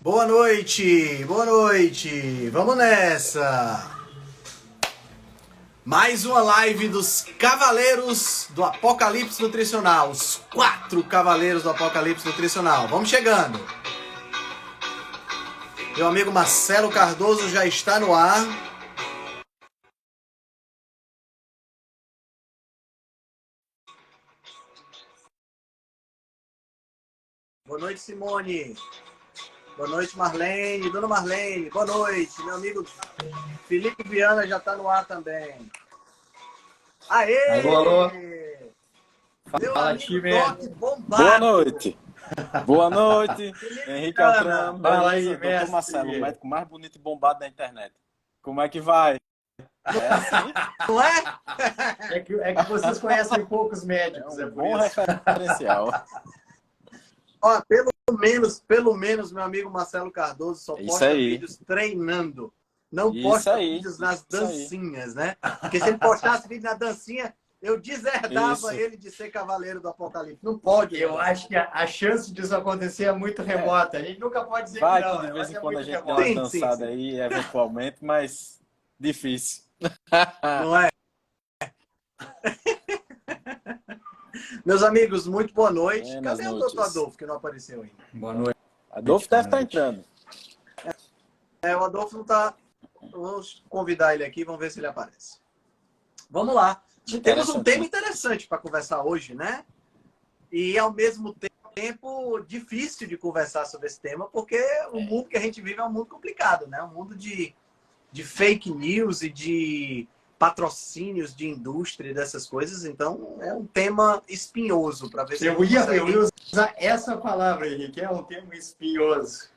Boa noite, boa noite. Vamos nessa. Mais uma live dos Cavaleiros do Apocalipse Nutricional. Os 4 Cavaleiros do Apocalipse Nutricional. Vamos chegando. Meu amigo Marcelo Cardoso já está no ar. Boa noite, Simone. Boa noite, Marlene. Dona Marlene, boa noite. Meu amigo Felipe Viana já está no ar também. Aê! Alô, alô. Meu Fala, amigo time. Doc Bombado. Boa noite. Boa noite, Henrique Altran. Fala aí, Beleza? mestre. Doutor Marcelo, o médico mais bonito e bombado da internet. Como é que vai? É assim? Não é? É que vocês conhecem poucos médicos, É um por bom isso. referencial. Ó, pelo menos, meu amigo Marcelo Cardoso só Isso posta aí. vídeos treinando. Não Isso posta aí. vídeos nas Isso aí. dancinhas, né? Porque se ele postasse vídeo na dancinha, eu deserdava Isso. ele de ser cavaleiro do Apocalipse. Não pode. Eu acho que a chance disso acontecer é muito remota. A gente nunca pode dizer Vai que não, que de né? vez Mas em é quando a muito gente dá remota. uma Sim, dançada sim. aí, eventualmente, mas difícil. Não é? Meus amigos, muito boa noite. Buenas Cadê o noites. doutor Adolfo, que não apareceu ainda? Boa noite. Adolfo deve estar entrando. O Adolfo não tá... Vamos convidar ele aqui, vamos ver se ele aparece. Vamos lá. Temos um tema interessante para conversar hoje, né? E, ao mesmo tempo, difícil de conversar sobre esse tema, porque o mundo que a gente vive é um mundo complicado, né? Um mundo de fake news e de patrocínios de indústria e dessas coisas. Então, é um tema espinhoso para ver se Eu ia usar essa palavra, Henrique. É um termo espinhoso.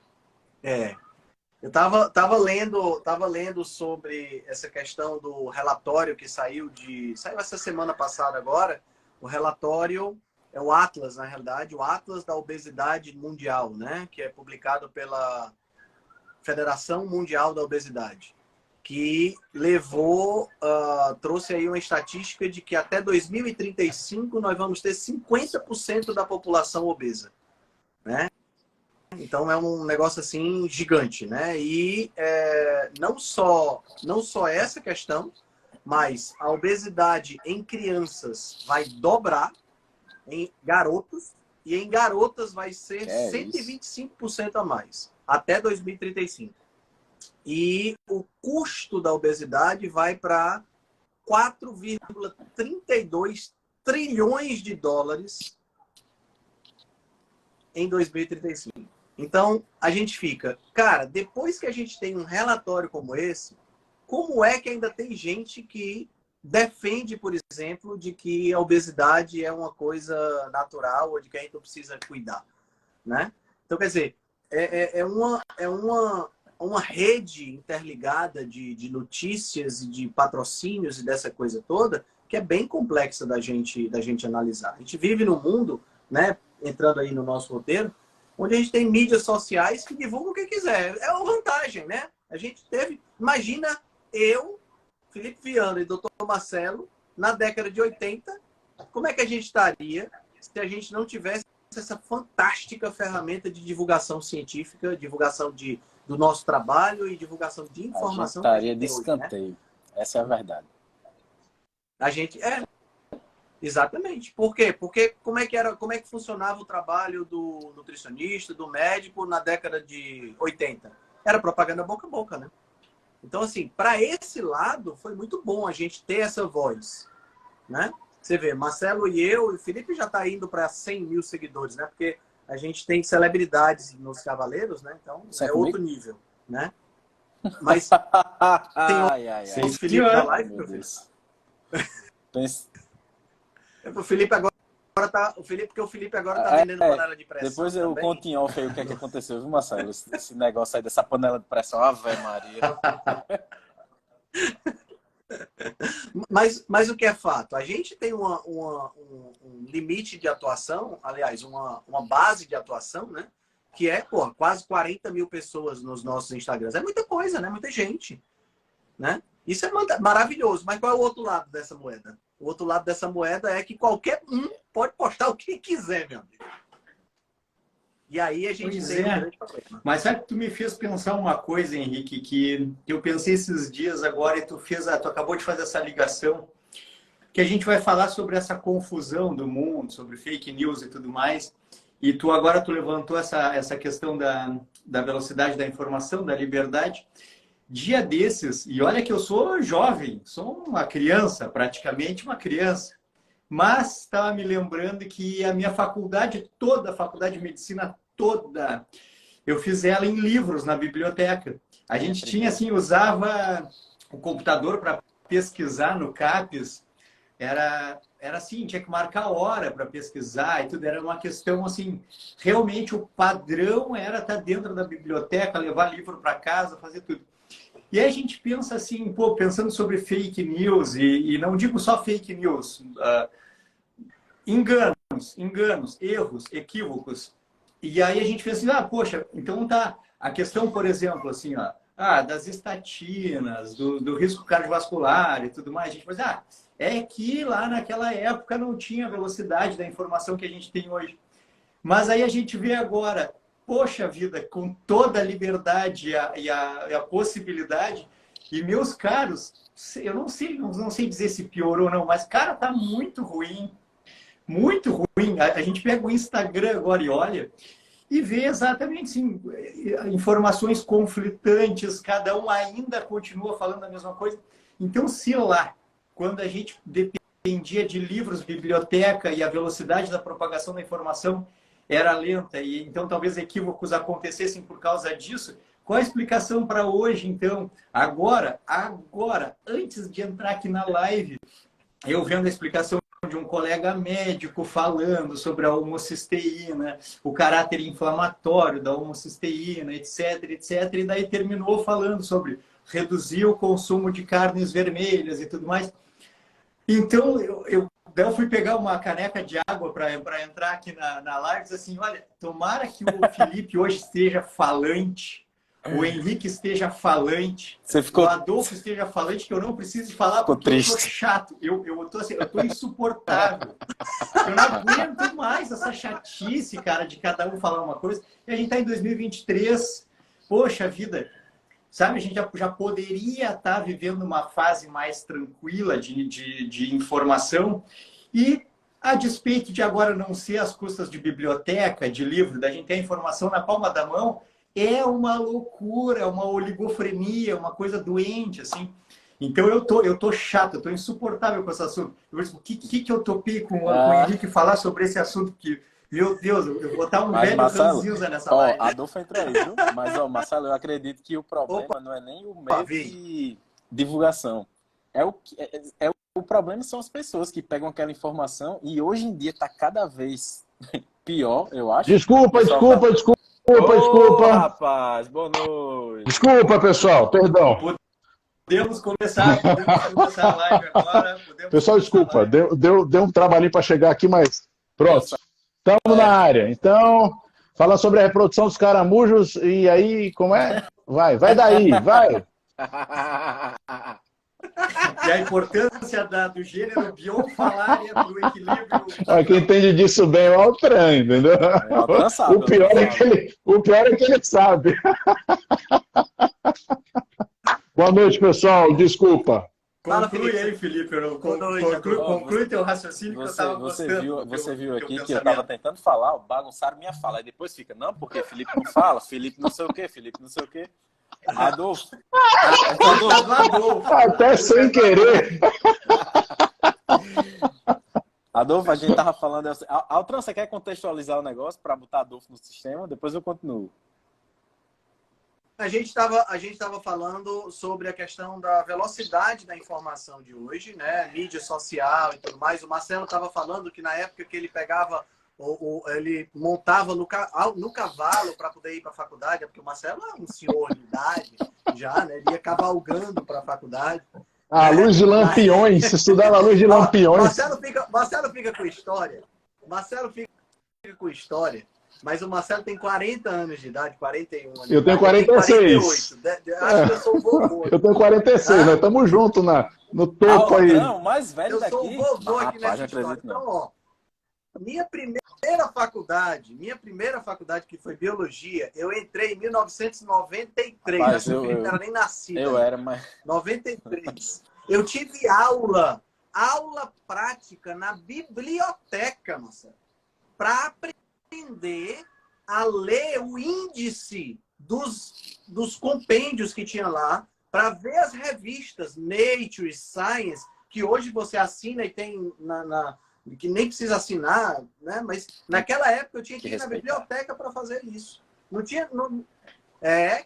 Eu tava lendo sobre essa questão do relatório que saiu essa semana passada agora. O relatório é o Atlas, na realidade, o Atlas da Obesidade Mundial, né? Que é publicado pela Federação Mundial da Obesidade, que trouxe aí uma estatística de que até 2035 nós vamos ter 50% da população obesa, né? Então é um negócio assim gigante, né? E não só essa questão, mas a obesidade em crianças vai dobrar em garotos e em garotas vai ser 125% a mais até 2035. E o custo da obesidade vai para 4,32 trilhões de dólares em 2035. Então, a gente fica... Cara, depois que a gente tem um relatório como esse, como é que ainda tem gente que defende, por exemplo, de que a obesidade é uma coisa natural ou de que a gente não precisa cuidar, né? Então, quer dizer, é uma rede interligada de notícias e de patrocínios e dessa coisa toda que é bem complexa da gente analisar. A gente vive num mundo, né, entrando aí no nosso roteiro, onde a gente tem mídias sociais que divulgam o que quiser. É uma vantagem, né? A gente teve... Imagina eu, Felipe Viana e doutor Marcelo, na década de 80, como é que a gente estaria se a gente não tivesse essa fantástica ferramenta de divulgação científica, divulgação do nosso trabalho e divulgação de informação. A gente estaria que de hoje, escanteio. Né? Essa é a verdade. A gente... Exatamente. Por quê? Porque como é que funcionava o trabalho do nutricionista, do médico na década de 80? Era propaganda boca a boca, né? Então, assim, para esse lado, foi muito bom a gente ter essa voz, né? Você vê, Marcelo e eu, e o Felipe já está indo para 100 mil seguidores, né? Porque a gente tem celebridades nos Cavaleiros, né? Então, é outro nível, né? Mas tem o Felipe na live, meu filho. O Felipe agora tá... porque o Felipe agora tá vendendo panela de pressão. Depois eu também. conto em off aí o que é que aconteceu, viu, Marcelo? Esse negócio aí dessa panela de pressão, Ave Maria. Mas o que é fato? A gente tem um limite de atuação, aliás, uma base de atuação, né? Que é, quase 40 mil pessoas nos nossos Instagrams. É muita coisa, né? Muita gente, né? Isso é maravilhoso. Mas qual é o outro lado dessa moeda? O outro lado dessa moeda é que qualquer um pode postar o que quiser, meu amigo. E aí a gente Pois tem um é. grande problema. Mas sabe que tu me fez pensar uma coisa, Henrique, que eu pensei esses dias agora e tu acabou de fazer essa ligação, que a gente vai falar sobre essa confusão do mundo, sobre fake news e tudo mais. E agora tu levantou essa questão da velocidade da informação, da liberdade. Dia desses, e olha que eu sou jovem, sou uma criança, praticamente uma criança, mas estava me lembrando que a minha faculdade toda, a faculdade de medicina toda, eu fiz ela em livros na biblioteca. A gente tinha, assim, usava o computador para pesquisar no CAPES, era assim, tinha que marcar hora para pesquisar e tudo, era uma questão assim, realmente o padrão era estar dentro da biblioteca, levar livro para casa, fazer tudo. E aí a gente pensa assim, pô, pensando sobre fake news, e não digo só fake news, enganos, erros, equívocos. E aí a gente pensa assim, poxa, então tá, a questão, por exemplo, assim, das estatinas, do risco cardiovascular e tudo mais, a gente pensa, é que lá naquela época não tinha a velocidade da informação que a gente tem hoje. Mas aí a gente vê agora, poxa vida, com toda a liberdade e a possibilidade, e meus caros, eu não sei dizer se piorou ou não, mas, cara, tá muito ruim. Muito ruim. A gente pega o Instagram agora e olha, e vê exatamente assim, informações conflitantes, cada um ainda continua falando a mesma coisa. Então, se lá, quando a gente dependia de livros, biblioteca e a velocidade da propagação da informação era lenta, e então talvez equívocos acontecessem por causa disso, qual a explicação para hoje, então? Agora, antes de entrar aqui na live, eu vendo a explicação de um colega médico falando sobre a homocisteína, o caráter inflamatório da homocisteína, etc, etc, e daí terminou falando sobre reduzir o consumo de carnes vermelhas e tudo mais. Então, eu fui pegar uma caneca de água para entrar aqui na live e disse assim, olha, tomara que o Felipe hoje esteja falante, o Henrique esteja falante, o Adolfo esteja falante, que eu não preciso falar porque eu tô chato. Eu tô assim, eu tô insuportável. Eu não aguento mais essa chatice, cara, de cada um falar uma coisa. E a gente tá em 2023. Poxa vida, sabe? A gente já poderia estar vivendo uma fase mais tranquila de informação e, a despeito de agora não ser às custas de biblioteca, de livro, da gente ter a informação na palma da mão, é uma loucura, é uma oligofrenia, uma coisa doente, assim. Então eu tô chato, eu tô insuportável com esse assunto. O que eu topei com o Henrique falar sobre esse assunto que, meu Deus, eu vou botar um velho ranzinza nessa live. Adolfo entrou aí, viu? Mas, Marcelo, eu acredito que o problema não é nem o meio de divulgação. O problema são as pessoas que pegam aquela informação e hoje em dia está cada vez pior, eu acho. Desculpa. Rapaz, boa noite. Desculpa, pessoal, perdão. Podemos começar a live agora. Pessoal, desculpa, deu um trabalhinho para chegar aqui, mas pronto. Estamos na área. Então, falar sobre a reprodução dos caramujos e aí, como é? Vai daí, vai. E a importância do gênero biofalária para o equilíbrio. Quem entende disso bem é o Altran, entendeu? O pior é que ele sabe. Boa noite, pessoal. Desculpa. Conclui aí, Felipe. Conclui teu raciocínio que eu estava gostando. Você viu aqui que eu estava tentando falar, bagunçaram minha fala. Aí depois fica, não, porque Felipe não fala, Felipe não sei o quê, Felipe não sei o quê. Adolfo. Até sem querer. Adolfo, a gente tava falando... Altran, você quer contextualizar o negócio para botar Adolfo no sistema? Depois eu continuo. A gente estava falando sobre a questão da velocidade da informação de hoje, né? Mídia social e tudo mais. O Marcelo estava falando que na época que ele pegava, ele montava no cavalo para poder ir para a faculdade, porque o Marcelo é um senhor de idade já, né? Ele ia cavalgando para a faculdade. A luz de lampiões, se estudava a luz de lampiões. Marcelo fica com história. Mas o Marcelo tem 40 anos de idade, 41 anos. Eu tenho 46. 48. Acho que eu sou o vovô. Eu tenho 46, nós estamos juntos no topo aí. Não, o mais velho daqui. Eu sou o vovô aqui nessa história. Então, minha primeira faculdade, que foi biologia, eu entrei em 1993. Rapaz, Acho que o Felipe não era nem nascido. Eu era, mas... 93. Eu tive aula prática na biblioteca, Marcelo, para aprender a ler o índice dos compêndios que tinha lá, para ver as revistas Nature, Science, que hoje você assina e tem que nem precisa assinar, né? Mas naquela época eu tinha que ir na biblioteca para fazer isso. Não tinha...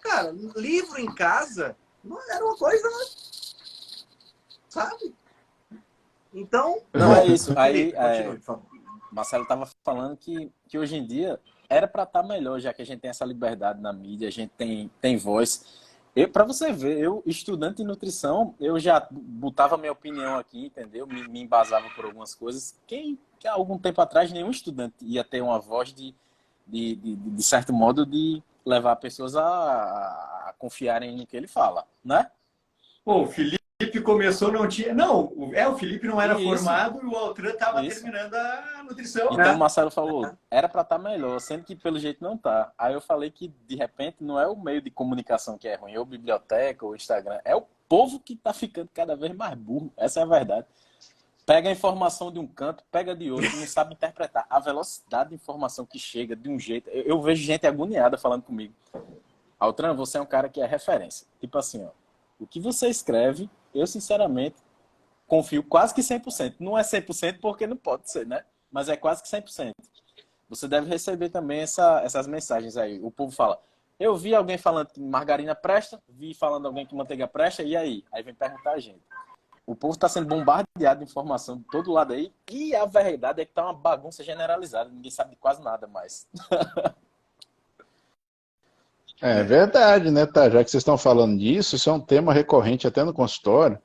cara, livro em casa não era uma coisa, sabe? Então... Não, é isso. Aí, continue, por favor. Marcelo estava falando que hoje em dia era para estar melhor, já que a gente tem essa liberdade na mídia, a gente tem voz. Para você ver, eu, estudante de nutrição, eu já botava minha opinião aqui, entendeu? Me embasava por algumas coisas. Que há algum tempo atrás, nenhum estudante ia ter uma voz de certo modo, de levar pessoas a confiarem no que ele fala, né? Pô, o Felipe começou, não tinha... Não, o Felipe não era formado e o Altran estava terminando a nutrição. Então o Marcelo falou, era para estar melhor, sendo que pelo jeito não tá. Aí eu falei que, de repente, não é o meio de comunicação que é ruim, ou biblioteca, ou Instagram. É o povo que tá ficando cada vez mais burro. Essa é a verdade. Pega a informação de um canto, pega de outro, não sabe interpretar. A velocidade de informação que chega de um jeito... Eu vejo gente agoniada falando comigo. Altran, você é um cara que é referência. Tipo assim, ó, o que você escreve, eu sinceramente confio quase que 100%. Não é 100% porque não pode ser, né? Mas é quase que 100%. Você deve receber também essas mensagens aí. O povo fala, eu vi alguém falando que margarina presta, vi falando alguém que manteiga presta, e aí? Aí vem perguntar a gente. O povo está sendo bombardeado de informação de todo lado aí, e a verdade é que tá uma bagunça generalizada. Ninguém sabe de quase nada mais. É verdade, né, tá? Já que vocês estão falando disso, isso é um tema recorrente até no consultório,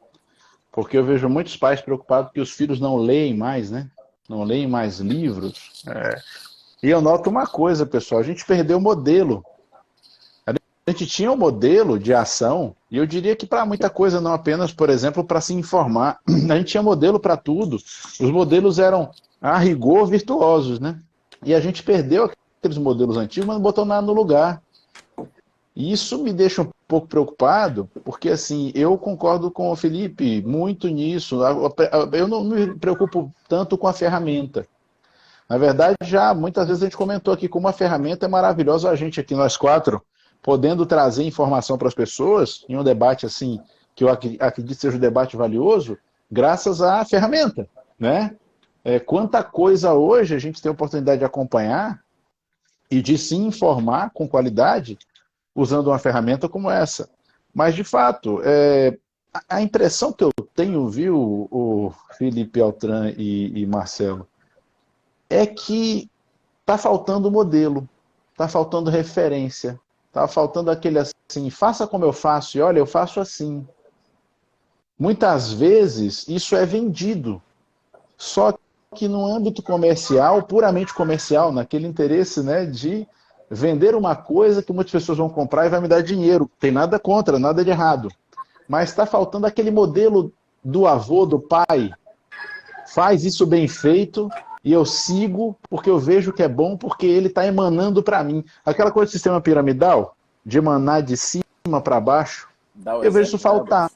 porque eu vejo muitos pais preocupados que os filhos não leem mais, né? Não leem mais livros. E eu noto uma coisa, pessoal, a gente perdeu o modelo. A gente tinha um modelo de ação, e eu diria que para muita coisa, não apenas, por exemplo, para se informar. A gente tinha modelo para tudo. Os modelos eram, a rigor, virtuosos, né? E a gente perdeu aqueles modelos antigos, mas não botou nada no lugar. E isso me deixa um pouco preocupado, porque assim, eu concordo com o Felipe muito nisso. Eu não me preocupo tanto com a ferramenta. Na verdade, já muitas vezes a gente comentou aqui como a ferramenta é maravilhosa, a gente aqui, nós quatro, podendo trazer informação para as pessoas, em um debate assim, que eu acredito seja um debate valioso, graças à ferramenta, né? Quanta coisa hoje a gente tem a oportunidade de acompanhar e de se informar com qualidade usando uma ferramenta como essa. Mas, de fato, a impressão que eu tenho, viu, o Felipe, Altran e Marcelo, é que está faltando modelo, está faltando referência, está faltando aquele assim, faça como eu faço, e olha, eu faço assim. Muitas vezes isso é vendido, só que no âmbito comercial, puramente comercial, naquele interesse, né, de vender uma coisa que muitas pessoas vão comprar e vai me dar dinheiro. Tem nada contra, nada de errado. Mas está faltando aquele modelo do avô, do pai. Faz isso bem feito e eu sigo porque eu vejo que é bom, porque ele está emanando para mim. Aquela coisa do sistema piramidal, de emanar de cima para baixo, eu vejo isso faltar.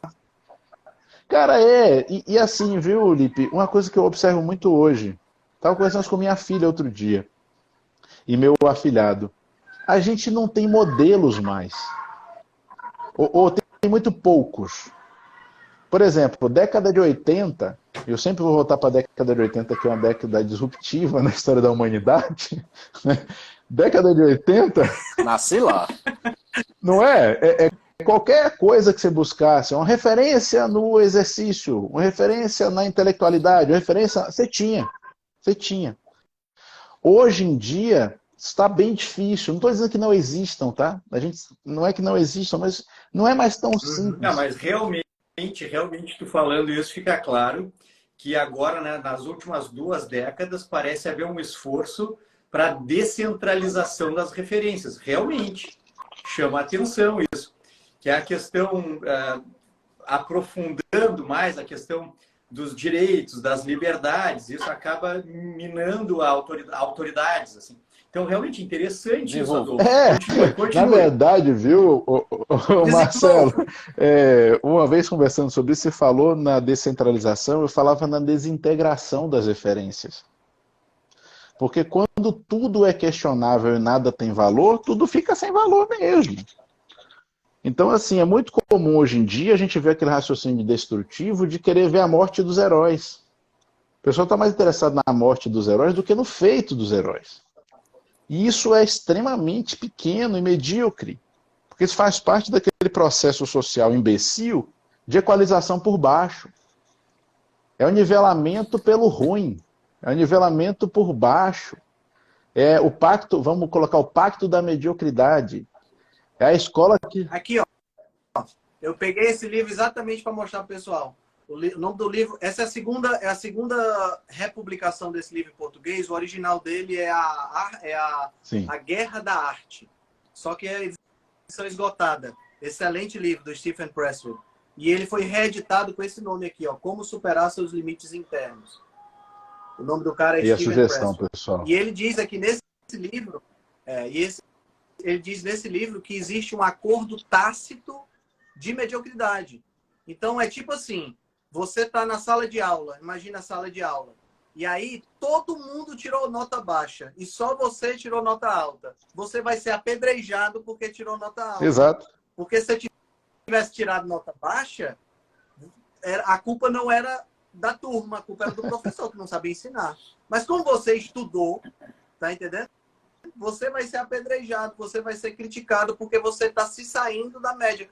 Cara, e assim, viu, Lipe, uma coisa que eu observo muito hoje, estava conversando com minha filha outro dia, e meu afilhado, a gente não tem modelos mais, ou tem muito poucos. Por exemplo, década de 80, eu sempre vou voltar para a década de 80, que é uma década disruptiva na história da humanidade, né? Década de 80... Nasci lá. Não é? Qualquer coisa que você buscasse, uma referência no exercício, uma referência na intelectualidade, uma referência... Você tinha. Hoje em dia, está bem difícil. Não estou dizendo que não existam, tá? Não é que não existam, mas não é mais tão simples. Não, mas realmente, tu falando isso, fica claro que agora, né, nas últimas 2 décadas, parece haver um esforço para descentralização das referências. Realmente, chama a atenção isso. Que é a questão, aprofundando mais a questão dos direitos, das liberdades. Isso acaba minando a autoridades, assim. Então, realmente interessante isso, Adolfo. Na verdade, viu, Marcelo, uma vez conversando sobre isso, você falou na descentralização, eu falava na desintegração das referências. Porque quando tudo é questionável e nada tem valor, tudo fica sem valor mesmo. Então, assim, é muito comum hoje em dia a gente ver aquele raciocínio destrutivo de querer ver a morte dos heróis. O pessoal está mais interessado na morte dos heróis do que no feito dos heróis. E isso é extremamente pequeno e medíocre, porque isso faz parte daquele processo social imbecil de equalização por baixo. É o nivelamento pelo ruim, é o nivelamento por baixo. É o pacto, vamos colocar o pacto da mediocridade. É a escola que... Aqui, ó. Eu peguei esse livro exatamente para mostrar para o pessoal. O nome do livro... Essa é a segunda republicação desse livro em português. O original dele é a Guerra da Arte. Só que é a edição esgotada. Excelente livro do Stephen Pressfield. E ele foi reeditado com esse nome aqui, ó. Como Superar Seus Limites Internos. O nome do cara é Stephen Stephen Pressfield. Pressfield. Pessoal. E ele diz aqui nesse livro... Ele diz nesse livro que existe um acordo tácito de mediocridade. Então, é tipo assim, você está na sala de aula, imagina a sala de aula, e aí todo mundo tirou nota baixa e só você tirou nota alta. Você vai ser apedrejado porque tirou nota alta. Exato. Porque se você tivesse tirado nota baixa, a culpa não era da turma, a culpa era do professor que não sabia ensinar. Mas como você estudou, tá entendendo? Você vai ser apedrejado, você vai ser criticado porque você está se saindo da média.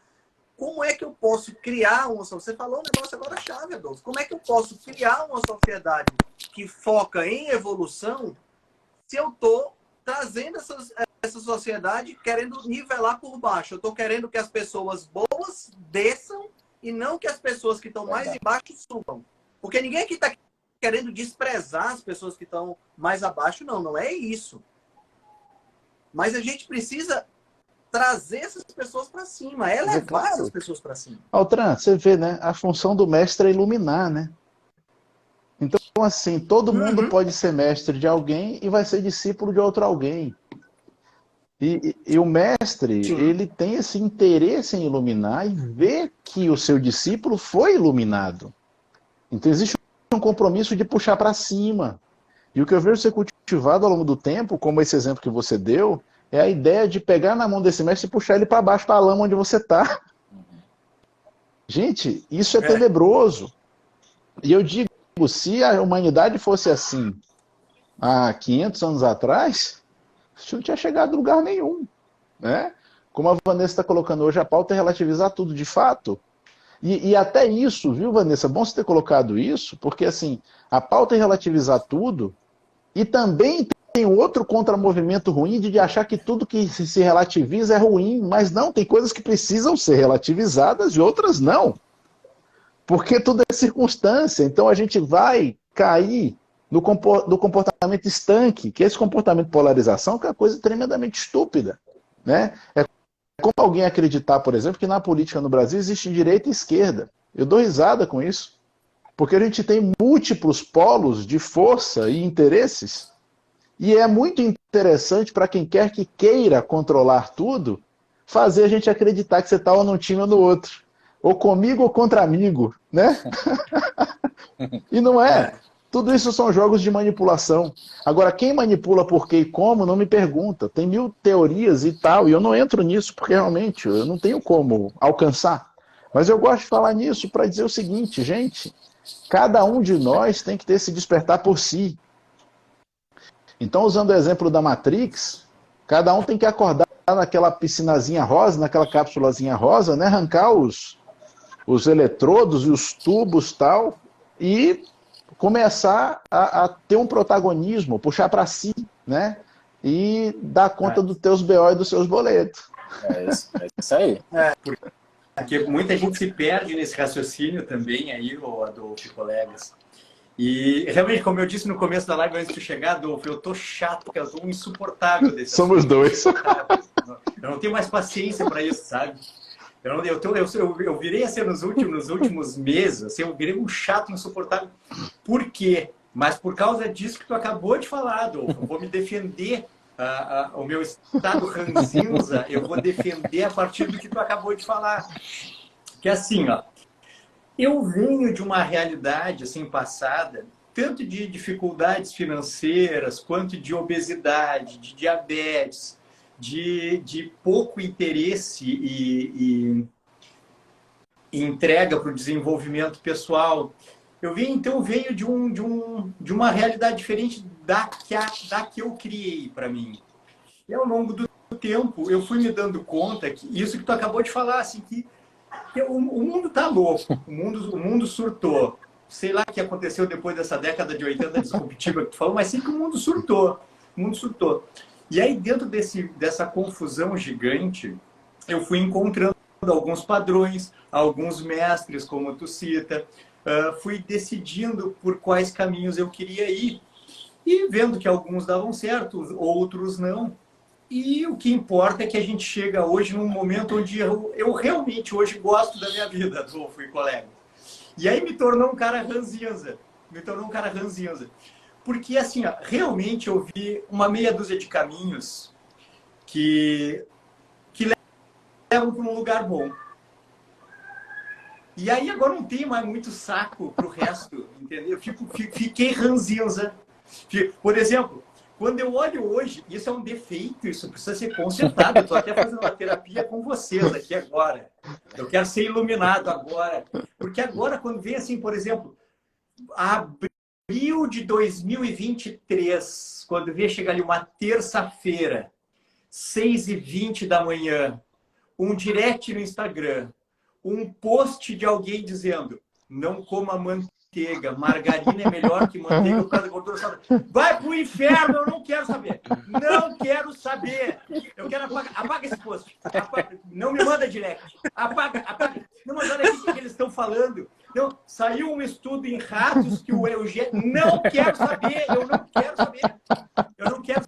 Como é que eu posso criar uma... Você falou um negócio agora chave, Adolfo. Como é que eu posso criar uma sociedade que foca em evolução se eu estou trazendo essa sociedade querendo nivelar por baixo? Eu estou querendo que as pessoas boas desçam e não que as pessoas que estão mais embaixo subam. Porque ninguém aqui está querendo desprezar as pessoas que estão mais abaixo, não. Não é isso. Mas a gente precisa trazer essas pessoas para cima, elevar essas pessoas para cima. Altran, você vê, né? A função do mestre é iluminar, né? Então, assim, todo mundo pode ser mestre de alguém e vai ser discípulo de outro alguém. E o mestre, ele tem esse interesse em iluminar e ver que o seu discípulo foi iluminado. Então, existe um compromisso de puxar para cima. E o que eu vejo ser cultivado ao longo do tempo, como esse exemplo que você deu, é a ideia de pegar na mão desse mestre e puxar ele para baixo, para a lama onde você está. Gente, isso é tenebroso. E eu digo, se a humanidade fosse assim há 500 anos atrás, isso não tinha chegado a lugar nenhum. Né? Como a Vanessa está colocando hoje, a pauta é relativizar tudo de fato. E até isso, viu, Vanessa? Bom você ter colocado isso, porque assim, a pauta é relativizar tudo, e também tem outro contramovimento ruim de achar que tudo que se relativiza é ruim, mas não, tem coisas que precisam ser relativizadas e outras não. Porque tudo é circunstância, então a gente vai cair no comportamento estanque, que é esse comportamento de polarização, que é uma coisa tremendamente estúpida. Né? É como alguém acreditar, por exemplo, que na política no Brasil existe direita e esquerda. Eu dou risada com isso. Porque a gente tem múltiplos polos de força e interesses. E é muito interessante para quem quer que queira controlar tudo, fazer a gente acreditar que você está ou num time ou no outro. Ou comigo ou contra amigo. Né? E não é. Tudo isso são jogos de manipulação. Agora, quem manipula por quê e como, não me pergunta. Tem 1000 teorias e tal, e eu não entro nisso porque realmente eu não tenho como alcançar. Mas eu gosto de falar nisso para dizer o seguinte, gente, cada um de nós tem que ter esse despertar por si. Então, usando o exemplo da Matrix, cada um tem que acordar naquela piscinazinha rosa, naquela cápsulazinha rosa, né? Arrancar os eletrodos e os tubos tal, e começar a ter um protagonismo, puxar para si, né? E dar conta dos teus BO e dos seus boletos. É isso aí. Porque muita gente se perde nesse raciocínio também aí, Adolfo e colegas. E realmente, como eu disse no começo da live, antes de chegar, Adolfo, eu tô chato, eu tô insuportável desse Somos dois. Eu não tenho mais paciência para isso, sabe? Eu virei a ser nos últimos meses, assim, eu virei um chato insuportável. Por quê? Mas por causa disso que tu acabou de falar, Adolfo. Eu vou me defender, o meu estado ranzinza, eu vou defender a partir do que tu acabou de falar. Que é assim, ó, eu venho de uma realidade assim passada, tanto de dificuldades financeiras, quanto de obesidade, de diabetes, de pouco interesse e entrega para o desenvolvimento pessoal. Eu venho de uma realidade diferente da que eu criei para mim. E ao longo do tempo, eu fui me dando conta que isso que tu acabou de falar, assim, que o mundo tá louco, o mundo surtou. Sei lá o que aconteceu depois dessa década de 80 disruptiva que tu falou, mas sim que o mundo surtou. O mundo surtou. E aí, dentro dessa confusão gigante, eu fui encontrando alguns padrões, alguns mestres, como tu cita, fui decidindo por quais caminhos eu queria ir. E vendo que alguns davam certo, outros não. E o que importa é que a gente chega hoje num momento onde eu realmente hoje gosto da minha vida, Adolfo e colega. E aí me tornou um cara ranzinza. Porque, assim, ó, realmente eu vi uma meia dúzia de caminhos que levam para um lugar bom. E aí agora não tem mais muito saco para o resto, entendeu? Fiquei ranzinza. Por exemplo, quando eu olho hoje, isso é um defeito, isso precisa ser consertado. Eu estou até fazendo uma terapia com vocês aqui agora. Eu quero ser iluminado agora. Porque agora, quando vem assim, por exemplo, abril de 2023, quando vem chegar ali uma terça-feira, 6h20 da manhã, um direct no Instagram, um post de alguém dizendo: não coma manteiga, margarina é melhor que manteiga por causa da gordura saudável. Vai pro inferno, eu não quero saber. Não quero saber. Eu quero apagar. Apaga esse post. Não me manda direct. Apaga. Não, mas olha aqui o que eles estão falando. Não, saiu um estudo em ratos que o Eugênio... Não quero saber. Eu não quero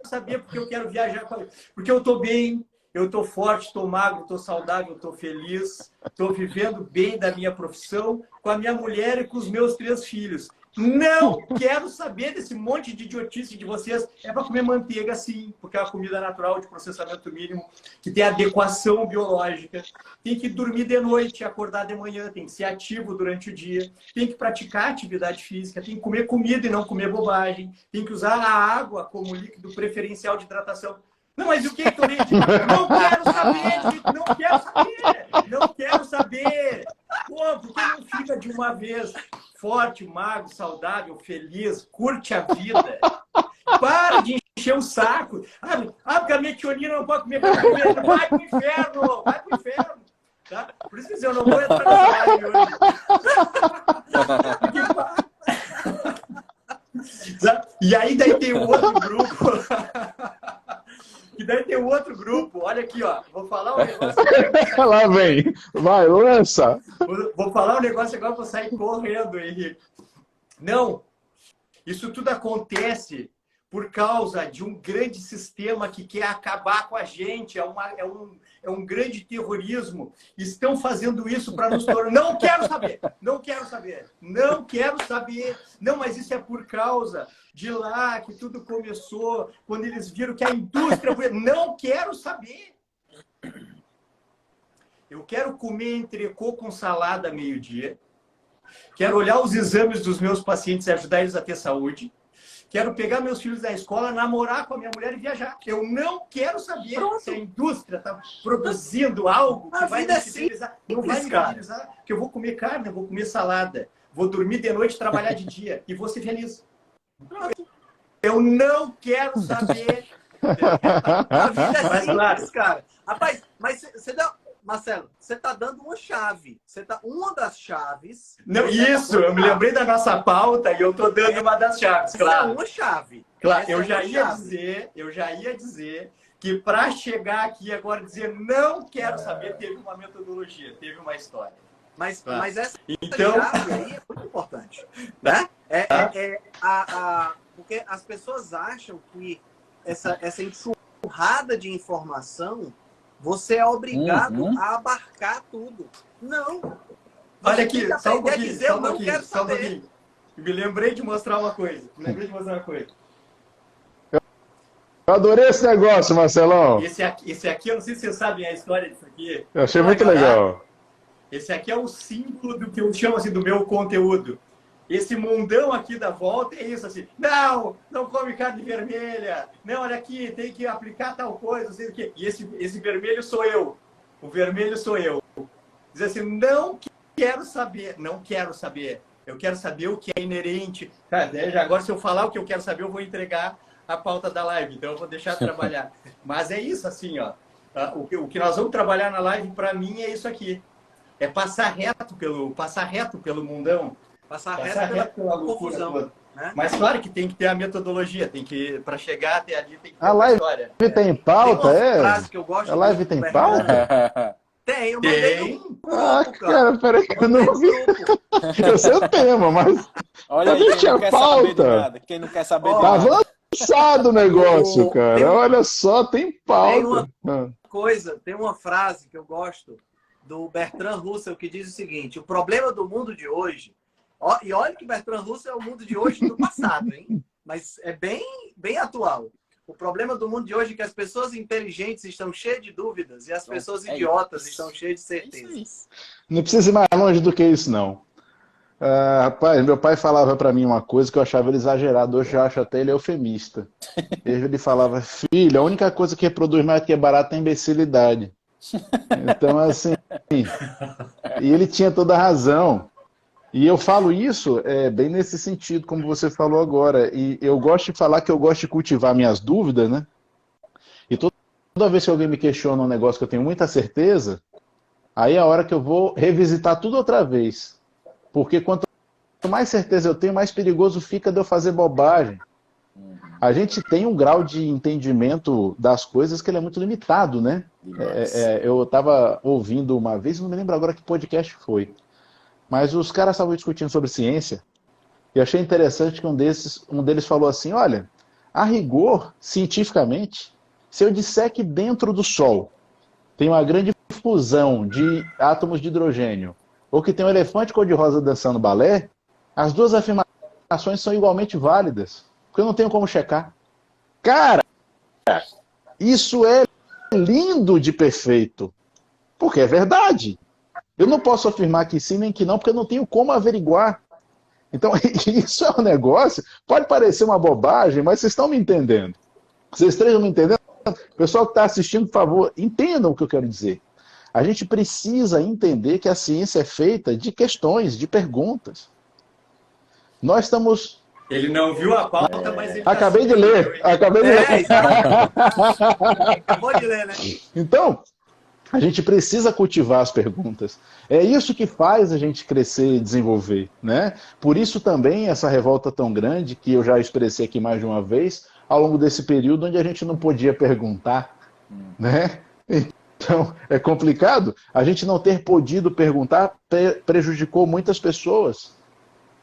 saber porque eu quero viajar. Porque eu estou bem. Eu estou forte, estou magro, estou saudável, estou feliz, estou vivendo bem da minha profissão, com a minha mulher e com os meus 3 filhos. Não quero saber desse monte de idiotice de vocês. É para comer manteiga, sim, porque é uma comida natural de processamento mínimo, que tem adequação biológica. Tem que dormir de noite e acordar de manhã, tem que ser ativo durante o dia, tem que praticar atividade física, tem que comer comida e não comer bobagem, tem que usar a água como líquido preferencial de hidratação. Não, mas o que, Torinho? Não quero saber, não quero saber. Pô, por que não fica de uma vez forte, magro, saudável, feliz, curte a vida? Para de encher o saco. Porque a metionina não pode comer. Vai pro inferno, Tá? Por isso que eu não vou entrar nessa live hoje. E aí daí tem um outro grupo. E daí tem um outro grupo, olha aqui, ó. Vou falar um negócio. Lá vem, vai, lança. Vou falar um negócio agora, vou sair correndo, Henrique. Não, isso tudo acontece por causa de um grande sistema que quer acabar com a gente. É um grande terrorismo. Estão fazendo isso para nos tornar... Não quero saber. Não, mas isso é por causa de lá que tudo começou, quando eles viram que a indústria... Não quero saber. Eu quero comer entrecô com salada meio-dia. Quero olhar os exames dos meus pacientes e ajudar eles a ter saúde. Quero pegar meus filhos da escola, namorar com a minha mulher e viajar. Eu não quero saber se a indústria está produzindo algo que vai me utilizar. Não vai me utilizar, porque eu vou comer carne, eu vou comer salada, vou dormir de noite, trabalhar de dia e vou ser feliz. Eu não quero saber. A vida é simples, cara. Rapaz, mas você dá... Marcelo, você está dando uma chave. Uma das chaves... Não, isso, eu me lembrei da nossa pauta e eu estou dando uma das chaves, claro. É uma chave. Claro, eu já ia dizer que para chegar aqui agora dizer não quero saber, teve uma metodologia, teve uma história. Mas essa então... chave aí é muito importante. Né? Porque as pessoas acham que essa enxurrada de informação você é obrigado a abarcar tudo. Não. Olha aqui, só um pouquinho, dizer, eu não quero só um saber. pouquinho. Me lembrei de mostrar uma coisa. Eu adorei esse negócio, Marcelão. Esse aqui, eu não sei se vocês sabem a história disso aqui. Eu achei muito legal. Esse aqui é o símbolo do que eu chamo assim, do meu conteúdo. Esse mundão aqui da volta é isso assim. Não come carne vermelha. Não, olha aqui, tem que aplicar tal coisa, não sei o quê. E esse vermelho sou eu. O vermelho sou eu. Diz assim, não quero saber. Eu quero saber o que é inerente. Agora, se eu falar o que eu quero saber, eu vou entregar a pauta da live. Então, eu vou deixar de trabalhar. Mas é isso, assim, ó. O que nós vamos trabalhar na live, para mim, é isso aqui. É passar reto pelo mundão. Passar reto pela confusão. Né? Mas claro que tem que ter a metodologia. Para chegar até ali, tem que ter a live história. Tem pauta, tem uma frase que eu gosto. A live tem pauta? Tem, eu mandei no grupo, cara, peraí que eu não vi. Eu sei o tema, mas... Olha aí, quem não quer saber de nada. Quem não quer saber de nada. Tá avançado o negócio, cara. Olha só, tem pauta. Tem uma frase que eu gosto do Bertrand Russell que diz o seguinte: o problema do mundo de hoje... E olha que Bertrand Russell é o mundo de hoje do passado, hein? Mas é bem atual. O problema do mundo de hoje é que as pessoas inteligentes estão cheias de dúvidas e as pessoas idiotas estão cheias de certezas. Não precisa ir mais longe do que isso, não. Rapaz, meu pai falava para mim uma coisa que eu achava ele exagerado. Hoje eu acho até ele eufemista. Ele falava, filho, a única coisa que reproduz mais que é barato é a imbecilidade. Então, assim... E ele tinha toda a razão. E eu falo isso bem nesse sentido, como você falou agora. E eu gosto de falar que eu gosto de cultivar minhas dúvidas, né? E toda vez que alguém me questiona um negócio que eu tenho muita certeza, aí é a hora que eu vou revisitar tudo outra vez. Porque quanto mais certeza eu tenho, mais perigoso fica de eu fazer bobagem. A gente tem um grau de entendimento das coisas que ele é muito limitado, né? Eu estava ouvindo uma vez, não me lembro agora que podcast foi. Mas os caras estavam discutindo sobre ciência e achei interessante que um deles falou assim, olha, a rigor, cientificamente, se eu disser que dentro do Sol tem uma grande fusão de átomos de hidrogênio ou que tem um elefante cor-de-rosa dançando balé, as duas afirmações são igualmente válidas, porque eu não tenho como checar. Cara, isso é lindo de perfeito, porque é verdade. Eu não posso afirmar que sim nem que não, porque eu não tenho como averiguar. Então, isso é um negócio, pode parecer uma bobagem, mas vocês estão me entendendo. Vocês estão me entendendo? O pessoal que está assistindo, por favor, entendam o que eu quero dizer. A gente precisa entender que a ciência é feita de questões, de perguntas. Nós estamos... Ele não viu a pauta, mas ele... Acabei de ler. Acabou de ler, né? Então... A gente precisa cultivar as perguntas. É isso que faz a gente crescer e desenvolver, né? Por isso também essa revolta tão grande, que eu já expressei aqui mais de uma vez, ao longo desse período onde a gente não podia perguntar, né? Então, é complicado. A gente não ter podido perguntar prejudicou muitas pessoas.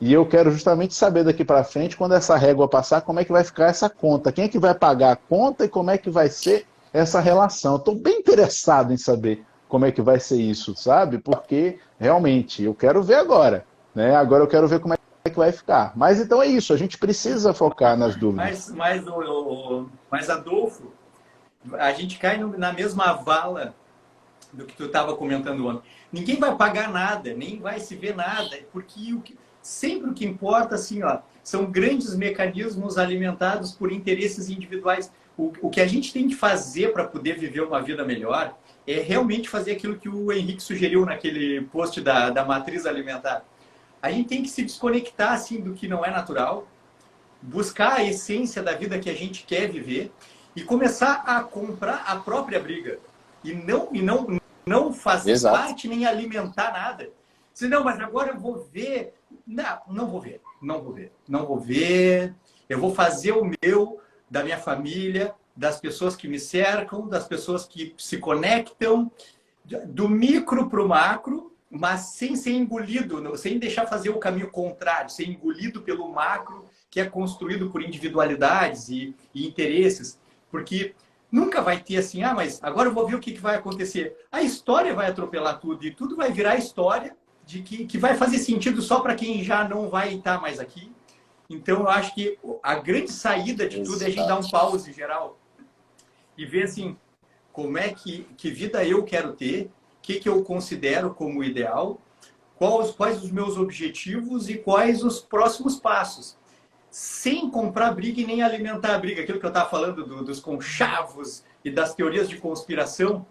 E eu quero justamente saber daqui para frente, quando essa régua passar, como é que vai ficar essa conta. Quem é que vai pagar a conta e como é que vai ser essa relação. Estou bem interessado em saber como é que vai ser isso, sabe? Porque, realmente, eu quero ver agora. Né? Agora eu quero ver como é que vai ficar. Mas, então, é isso. A gente precisa focar nas dúvidas. Mas Adolfo, a gente cai na mesma vala do que tu estava comentando ontem. Ninguém vai pagar nada, nem vai se ver nada, porque sempre o que importa, assim, ó, são grandes mecanismos alimentados por interesses individuais. O que a gente tem que fazer para poder viver uma vida melhor é realmente fazer aquilo que o Henrique sugeriu naquele post da matriz alimentar. A gente tem que se desconectar assim, do que não é natural, buscar a essência da vida que a gente quer viver e começar a comprar a própria briga. E não fazer parte nem alimentar nada. Se não, mas agora eu vou ver. Não vou ver. Eu vou fazer o meu, da minha família, das pessoas que me cercam, das pessoas que se conectam, do micro para o macro, mas sem ser engolido, sem deixar fazer o caminho contrário, ser engolido pelo macro, que é construído por individualidades e interesses. Porque Nunca vai ter assim, ah, mas agora eu vou ver o que vai acontecer. A história vai atropelar tudo e tudo vai virar história de que vai fazer sentido só para quem já não vai estar mais aqui. Então, eu acho que a grande saída de tudo é a gente dar um pause geral e ver assim, como é que vida eu quero ter, o que eu considero como ideal, quais os meus objetivos e quais os próximos passos. Sem comprar briga e nem alimentar a briga. Aquilo que eu estava falando dos conchavos e das teorias de conspiração,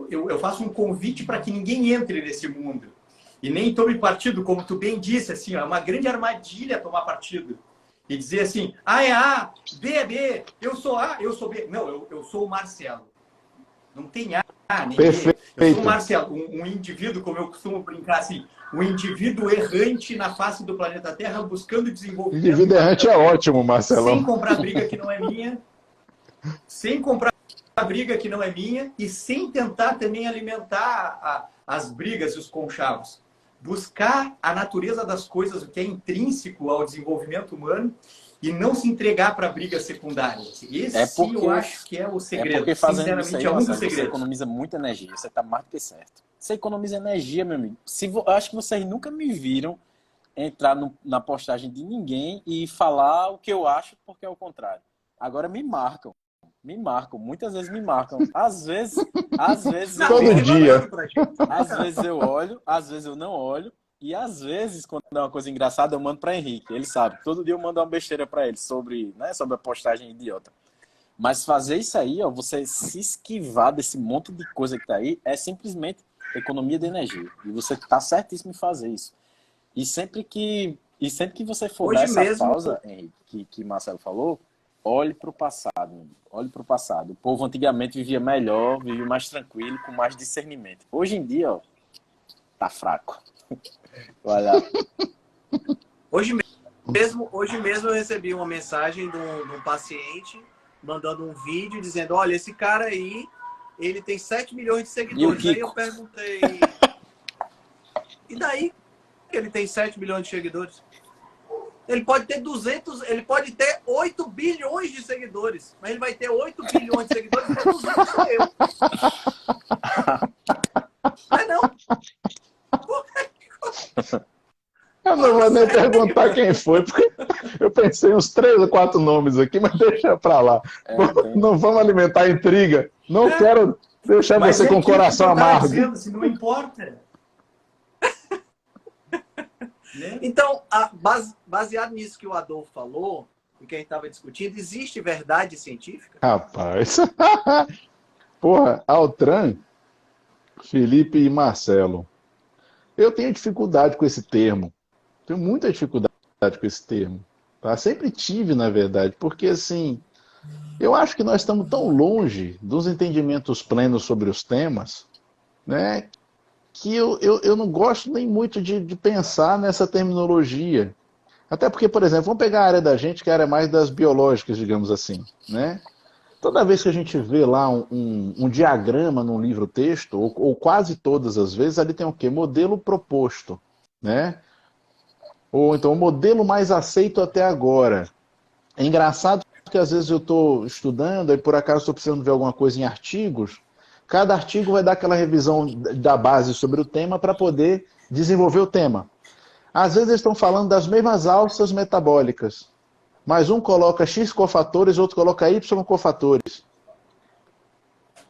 eu faço um convite para que ninguém entre nesse mundo. E nem tome partido, como tu bem disse, assim, é uma grande armadilha tomar partido. E dizer assim, A é A, B é B, eu sou A, eu sou B. Não, eu sou o Marcelo. Não tem A nem Perfeito. B. Eu sou o Marcelo, um indivíduo, como eu costumo brincar assim, um indivíduo errante na face do planeta Terra buscando desenvolvimento. Indivíduo errante é ótimo, Marcelão. Sem comprar briga que não é minha, sem comprar briga que não é minha e sem tentar também alimentar as brigas e os conchavos. Buscar a natureza das coisas, o que é intrínseco ao desenvolvimento humano e não se entregar para brigas secundárias. Esse eu acho que é o segredo. É porque fazendo isso aí, é um dos você segredos. economiza muita energia. Você está mais do que certo. Você economiza energia, meu amigo. Eu acho que vocês nunca me viram entrar na postagem de ninguém e falar o que eu acho, porque é o contrário. Agora me marcam. Muitas vezes me marcam. Às vezes Todo dia. Às vezes eu olho, às vezes eu não olho. E às vezes, quando é uma coisa engraçada, eu mando para Henrique. Ele sabe. Todo dia eu mando uma besteira para ele sobre a postagem idiota. Mas fazer isso aí, ó, você se esquivar desse monte de coisa que tá aí, é simplesmente economia de energia. E você tá certíssimo em fazer isso. E sempre que você for Hoje dar essa mesmo... pausa, Henrique, que Marcelo falou, olhe para o passado. Olhe para o passado. O povo antigamente vivia melhor, vivia mais tranquilo, com mais discernimento. Hoje em dia, ó, tá fraco. Olha. Hoje mesmo eu recebi uma mensagem de um paciente mandando um vídeo dizendo, olha, esse cara aí, ele tem 7 milhões de seguidores. Aí eu perguntei, e daí que ele tem 7 milhões de seguidores? Ele pode ter 200, ele pode ter 8 bilhões de seguidores, mas ele vai ter 8 bilhões de seguidores e 200 sou eu. Não é não? Eu não vou nem perguntar quem foi, porque eu pensei uns 3 ou 4 nomes aqui, mas deixa pra lá. Não vamos alimentar a intriga. Não quero deixar mas você com o coração amargo. Dizendo, se não importa. Então, baseado nisso que o Adolfo falou, e que a gente estava discutindo, existe verdade científica? Rapaz. Porra, Altran, Felipe e Marcelo. Eu tenho dificuldade com esse termo. Tenho muita dificuldade com esse termo. Tá? Sempre tive, na verdade, porque assim, eu acho que nós estamos tão longe dos entendimentos plenos sobre os temas, né, que eu não gosto nem muito de pensar nessa terminologia. Até porque, por exemplo, vamos pegar a área da gente, que é a área mais das biológicas, digamos assim, né? Toda vez que a gente vê lá um diagrama num livro-texto, ou quase todas as vezes, ali tem o quê? Modelo proposto, né? Ou então o modelo mais aceito até agora. É engraçado que às vezes eu estou estudando e por acaso estou precisando ver alguma coisa em artigos. Cada artigo vai dar aquela revisão da base sobre o tema para poder desenvolver o tema. Às vezes eles estão falando das mesmas alças metabólicas, mas um coloca X cofatores, outro coloca Y cofatores.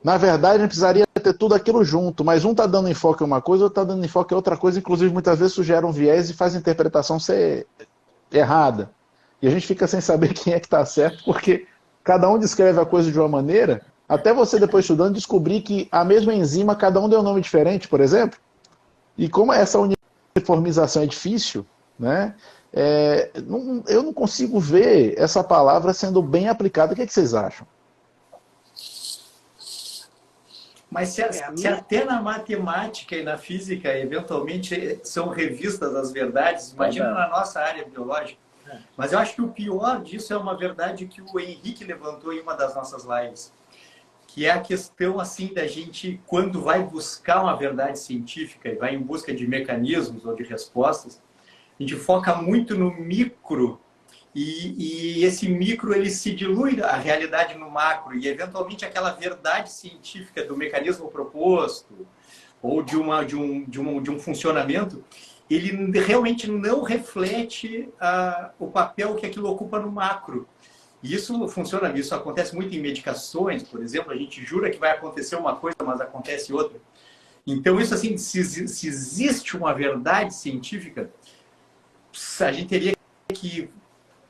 Na verdade, a gente precisaria ter tudo aquilo junto, mas um está dando enfoque em uma coisa, outro está dando enfoque em outra coisa, inclusive muitas vezes isso gera um viés e faz a interpretação ser errada. E a gente fica sem saber quem é que está certo, porque cada um descreve a coisa de uma maneira, até você depois estudando descobrir que a mesma enzima, cada um deu um nome diferente, por exemplo. E como essa uniformização é difícil, né? Eu não consigo ver essa palavra sendo bem aplicada. O que vocês acham? Mas se até na matemática e na física, eventualmente, são revistas as verdades, imagina na nossa área biológica. Mas eu acho que o pior disso é uma verdade que o Henrique levantou em uma das nossas lives, que é a questão assim da gente, quando vai buscar uma verdade científica e vai em busca de mecanismos ou de respostas, a gente foca muito no micro e esse micro ele se dilui a realidade no macro e eventualmente aquela verdade científica do mecanismo proposto ou de um funcionamento, ele realmente não reflete o papel que aquilo ocupa no macro. E isso funciona, isso acontece muito em medicações, por exemplo, a gente jura que vai acontecer uma coisa, mas acontece outra. Então, isso assim, se existe uma verdade científica, a gente teria que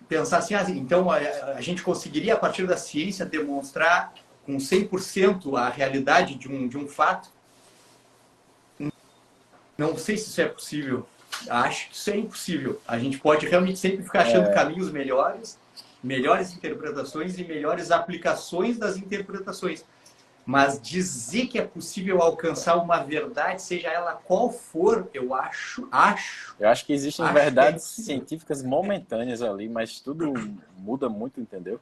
pensar assim, então a gente conseguiria, a partir da ciência, demonstrar com 100% a realidade de um fato? Não sei se isso é possível. Acho que isso é impossível. A gente pode realmente sempre ficar achando caminhos melhores, melhores interpretações e melhores aplicações das interpretações. Mas dizer que é possível alcançar uma verdade, seja ela qual for, eu acho. Eu acho que existem verdades científicas momentâneas ali, mas tudo muda muito, entendeu?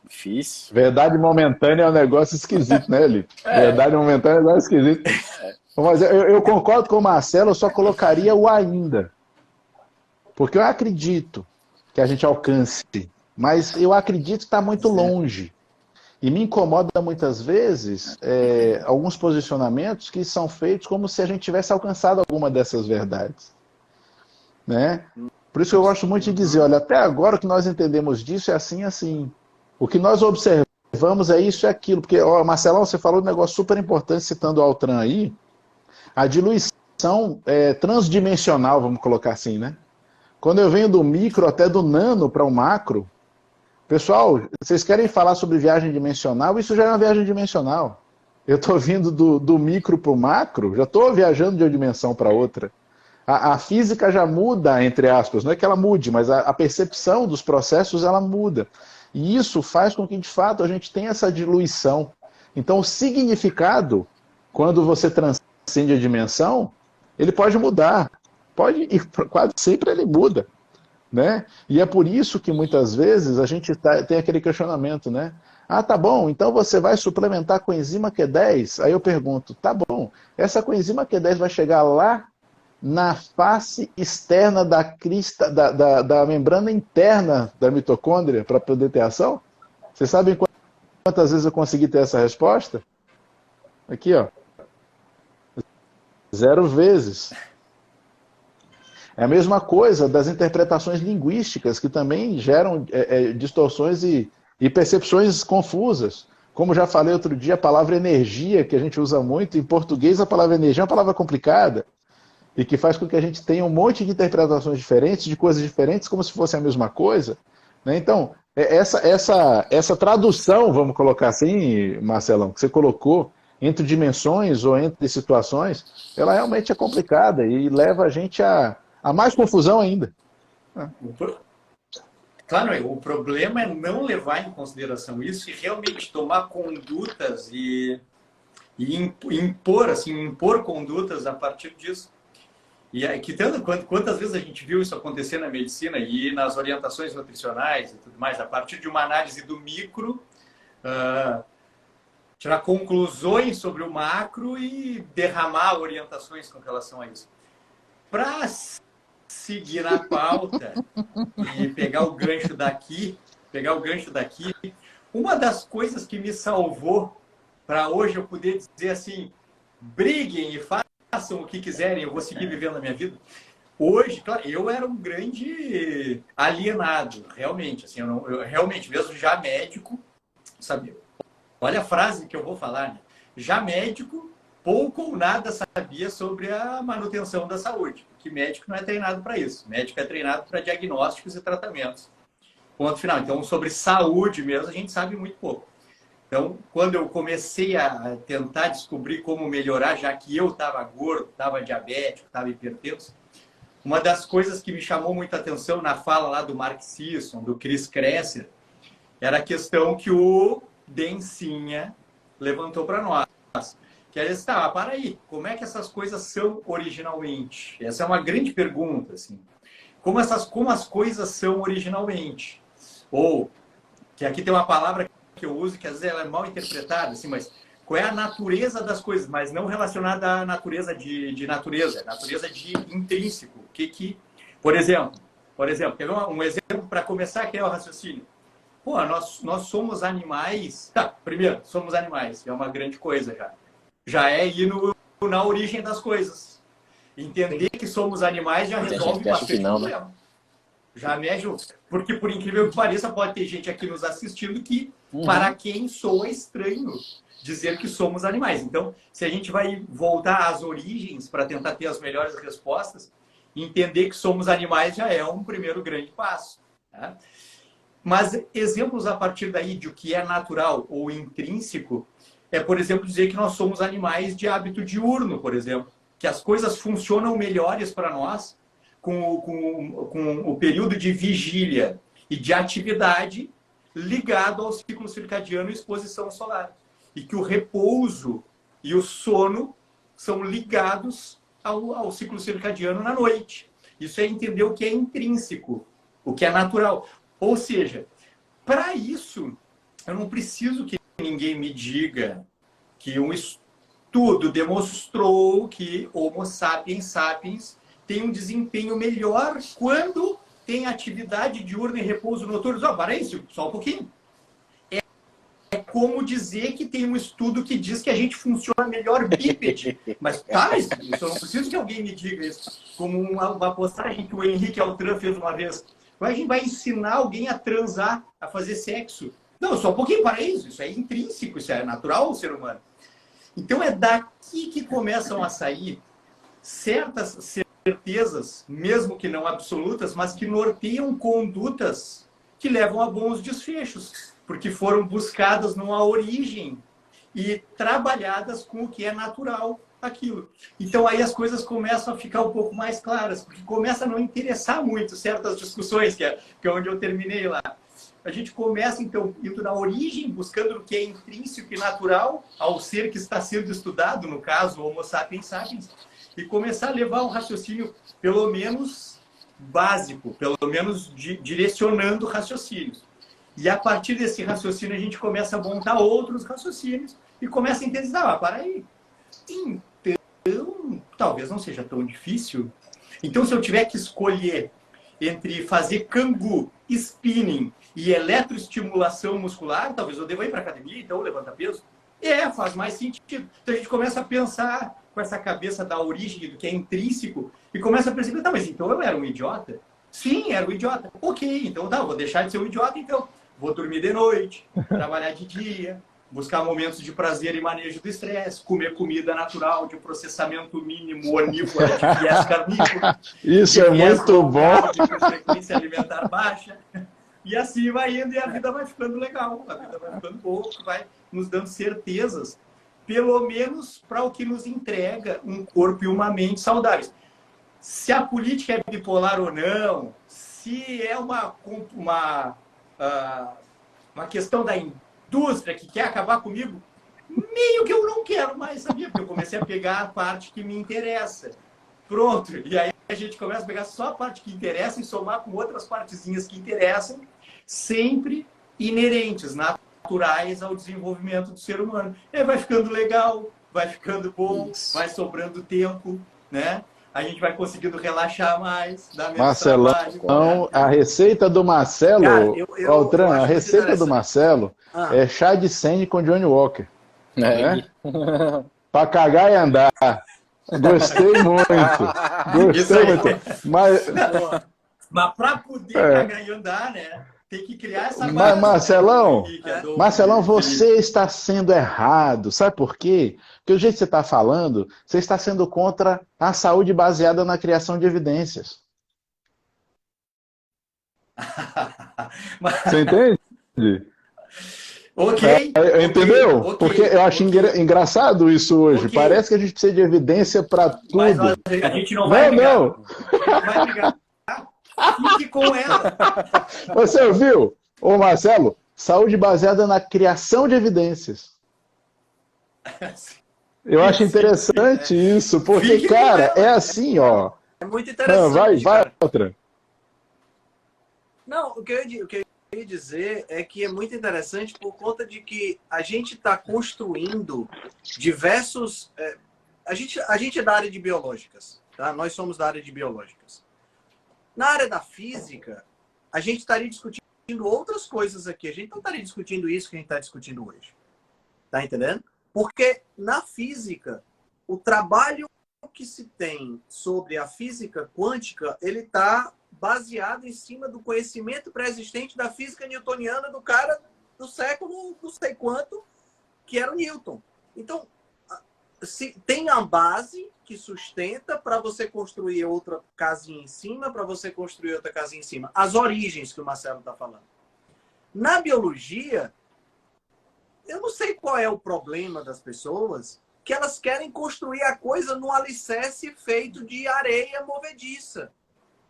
Difícil. Verdade momentânea é um negócio esquisito, né, Eli? Verdade momentânea é um negócio esquisito. Mas eu concordo com o Marcelo, eu só colocaria o ainda. Porque eu acredito que a gente alcance, mas eu acredito que está muito longe. E me incomoda muitas vezes alguns posicionamentos que são feitos como se a gente tivesse alcançado alguma dessas verdades. Né? Por isso que eu gosto muito de dizer, olha, até agora o que nós entendemos disso é assim, assim. O que nós observamos é isso e aquilo. Porque, Marcelão, você falou um negócio super importante, citando o Altran aí, a diluição transdimensional, vamos colocar assim, né? Quando eu venho do micro até do nano para o macro, pessoal, vocês querem falar sobre viagem dimensional? Isso já é uma viagem dimensional. Eu estou vindo do micro para o macro, já estou viajando de uma dimensão para outra. A física já muda, entre aspas, não é que ela mude, mas a percepção dos processos ela muda. E isso faz com que, de fato, a gente tenha essa diluição. Então, o significado, quando você transcende a dimensão, ele pode mudar. Pode, e quase sempre ele muda. Né? E é por isso que muitas vezes a gente tem aquele questionamento, né? Ah, tá bom, então você vai suplementar a coenzima Q10? Aí eu pergunto, tá bom, essa coenzima Q10 vai chegar lá na face externa da crista, da membrana interna da mitocôndria para poder ter ação? Vocês sabem quantas vezes eu consegui ter essa resposta? Aqui, ó. 0 vezes. É a mesma coisa das interpretações linguísticas, que também geram distorções e percepções confusas. Como já falei outro dia, a palavra energia, que a gente usa muito, em português a palavra energia é uma palavra complicada, e que faz com que a gente tenha um monte de interpretações diferentes, de coisas diferentes, como se fosse a mesma coisa. Né? Então, essa tradução, vamos colocar assim, Marcelão, que você colocou, entre dimensões ou entre situações, ela realmente é complicada e leva a gente a mais confusão ainda. Claro, o problema é não levar em consideração isso e realmente tomar condutas e impor condutas a partir disso. E que quantas vezes a gente viu isso acontecer na medicina e nas orientações nutricionais e tudo mais, a partir de uma análise do micro, tirar conclusões sobre o macro e derramar orientações com relação a isso. Para seguir na pauta e pegar o gancho daqui, uma das coisas que me salvou para hoje eu poder dizer assim, briguem e façam o que quiserem, eu vou seguir vivendo a minha vida. Hoje, claro, eu era um grande alienado, realmente, assim, eu realmente, mesmo já médico, sabia? Olha a frase que eu vou falar, né? Já médico, pouco ou nada sabia sobre a manutenção da saúde, porque médico não é treinado para isso. Médico é treinado para diagnósticos e tratamentos. Ponto final. Então, sobre saúde mesmo, a gente sabe muito pouco. Então, quando eu comecei a tentar descobrir como melhorar, já que eu estava gordo, estava diabético, estava hipertenso, uma das coisas que me chamou muita atenção na fala lá do Mark Sisson, do Chris Kresser, era a questão que o Dencinha levantou para nós. Que é esse, tá, para aí, como é que essas coisas são originalmente? Essa é uma grande pergunta, assim. Como as coisas são originalmente? Ou, que aqui tem uma palavra que eu uso que às vezes ela é mal interpretada, assim, mas qual é a natureza das coisas, mas não relacionada à natureza de natureza, natureza de intrínseco. Por exemplo, Por exemplo, quer ver um exemplo para começar a criar o raciocínio? Pô, nós somos animais... Tá, primeiro, somos animais, é uma grande coisa já. Já é ir na origem das coisas. Entender que somos animais já resolve bastante problema. Né? Já me ajuda. Porque, por incrível que pareça, pode ter gente aqui nos assistindo que, para quem soa estranho dizer que somos animais. Então, se a gente vai voltar às origens para tentar ter as melhores respostas, entender que somos animais já é um primeiro grande passo. Tá? Mas exemplos a partir daí de o que é natural ou intrínseco é, por exemplo, dizer que nós somos animais de hábito diurno, por exemplo. Que as coisas funcionam melhores para nós com o período de vigília e de atividade ligado ao ciclo circadiano e exposição solar. E que o repouso e o sono são ligados ao ciclo circadiano na noite. Isso é entender o que é intrínseco, o que é natural. Ou seja, para isso, eu não preciso que ninguém me diga que um estudo demonstrou que Homo sapiens sapiens tem um desempenho melhor quando tem atividade diurna e repouso noturno. Para isso, só um pouquinho. É como dizer que tem um estudo que diz que a gente funciona melhor bípede. Mas, tá, isso eu não preciso que alguém me diga isso. Como uma postagem que o Henrique Altran fez uma vez. A gente vai ensinar alguém a transar, a fazer sexo. Não, só um pouquinho para isso. Isso é intrínseco, isso é natural ao ser humano. Então, é daqui que começam a sair certas certezas, mesmo que não absolutas, mas que norteiam condutas que levam a bons desfechos, porque foram buscadas numa origem e trabalhadas com o que é natural aquilo. Então, aí as coisas começam a ficar um pouco mais claras, porque começa a não interessar muito certas discussões, que é onde eu terminei lá. A gente começa, então, indo na origem, buscando o que é intrínseco e natural ao ser que está sendo estudado, no caso, Homo sapiens sapiens, e começar a levar um raciocínio, pelo menos, básico, pelo menos direcionando raciocínios. E a partir desse raciocínio, a gente começa a montar outros raciocínios e começa a entender, para aí. Então, talvez não seja tão difícil. Então, se eu tiver que escolher entre fazer cangu, spinning e eletroestimulação muscular, talvez eu deva ir para a academia, então levanta peso. Faz mais sentido. Então a gente começa a pensar com essa cabeça da origem, do que é intrínseco, e começa a perceber, mas então eu era um idiota? Sim, era um idiota. Ok, então vou deixar de ser um idiota, então. Vou dormir de noite, trabalhar de dia, buscar momentos de prazer e manejo do estresse, comer comida natural de processamento mínimo onívoro de viés carnívoro. Isso é muito bom. De frequência alimentar baixa. E assim vai indo e a vida vai ficando legal, a vida vai ficando boa, vai nos dando certezas, pelo menos para o que nos entrega um corpo e uma mente saudáveis. Se a política é bipolar ou não, se é uma questão da indústria que quer acabar comigo, meio que eu não quero mais, sabia? Porque eu comecei a pegar a parte que me interessa. Pronto. E aí a gente começa a pegar só a parte que interessa e somar com outras partezinhas que interessam, sempre inerentes, naturais ao desenvolvimento do ser humano. E aí vai ficando legal, vai ficando bom, vai sobrando tempo, né? A gente vai conseguindo relaxar mais, dar menos Marcelão, trabalho. a receita do Marcelo, Cara, Altran, a receita do Marcelo é chá de sene com Johnny Walker. Né? Para cagar e andar. Gostei muito. Gostei muito. Mas para poder cagar e andar, né? Tem que criar essa base. Marcelão, você está sendo errado. Sabe por quê? Porque o jeito que você está falando, você está sendo contra a saúde baseada na criação de evidências. Você entende? Ok. Entendeu? Okay, porque eu acho engraçado isso hoje. Okay. Parece que a gente precisa de evidência para tudo. Mas a gente não vai brigar. Não. A gente não vai brigar. Fique com ela. Você ouviu? Ô Marcelo, saúde baseada na criação de evidências. Eu acho interessante isso, porque, cara, é assim, ó. É muito interessante. Vai, outra. Não, o que eu ia dizer é que é muito interessante por conta de que a gente está construindo diversos... a gente é da área de biológicas, tá? Nós somos da área de biológicas. Na área da física, a gente estaria discutindo outras coisas aqui. A gente não estaria discutindo isso que a gente está discutindo hoje. Tá entendendo? Porque na física, o trabalho que se tem sobre a física quântica, ele está baseado em cima do conhecimento pré-existente da física newtoniana do cara do século não sei quanto, que era o Newton. Então, se tem a base que sustenta para você construir outra casinha em cima, para você construir outra casinha em cima. As origens que o Marcelo está falando. Na biologia, eu não sei qual é o problema das pessoas, que elas querem construir a coisa num alicerce feito de areia movediça.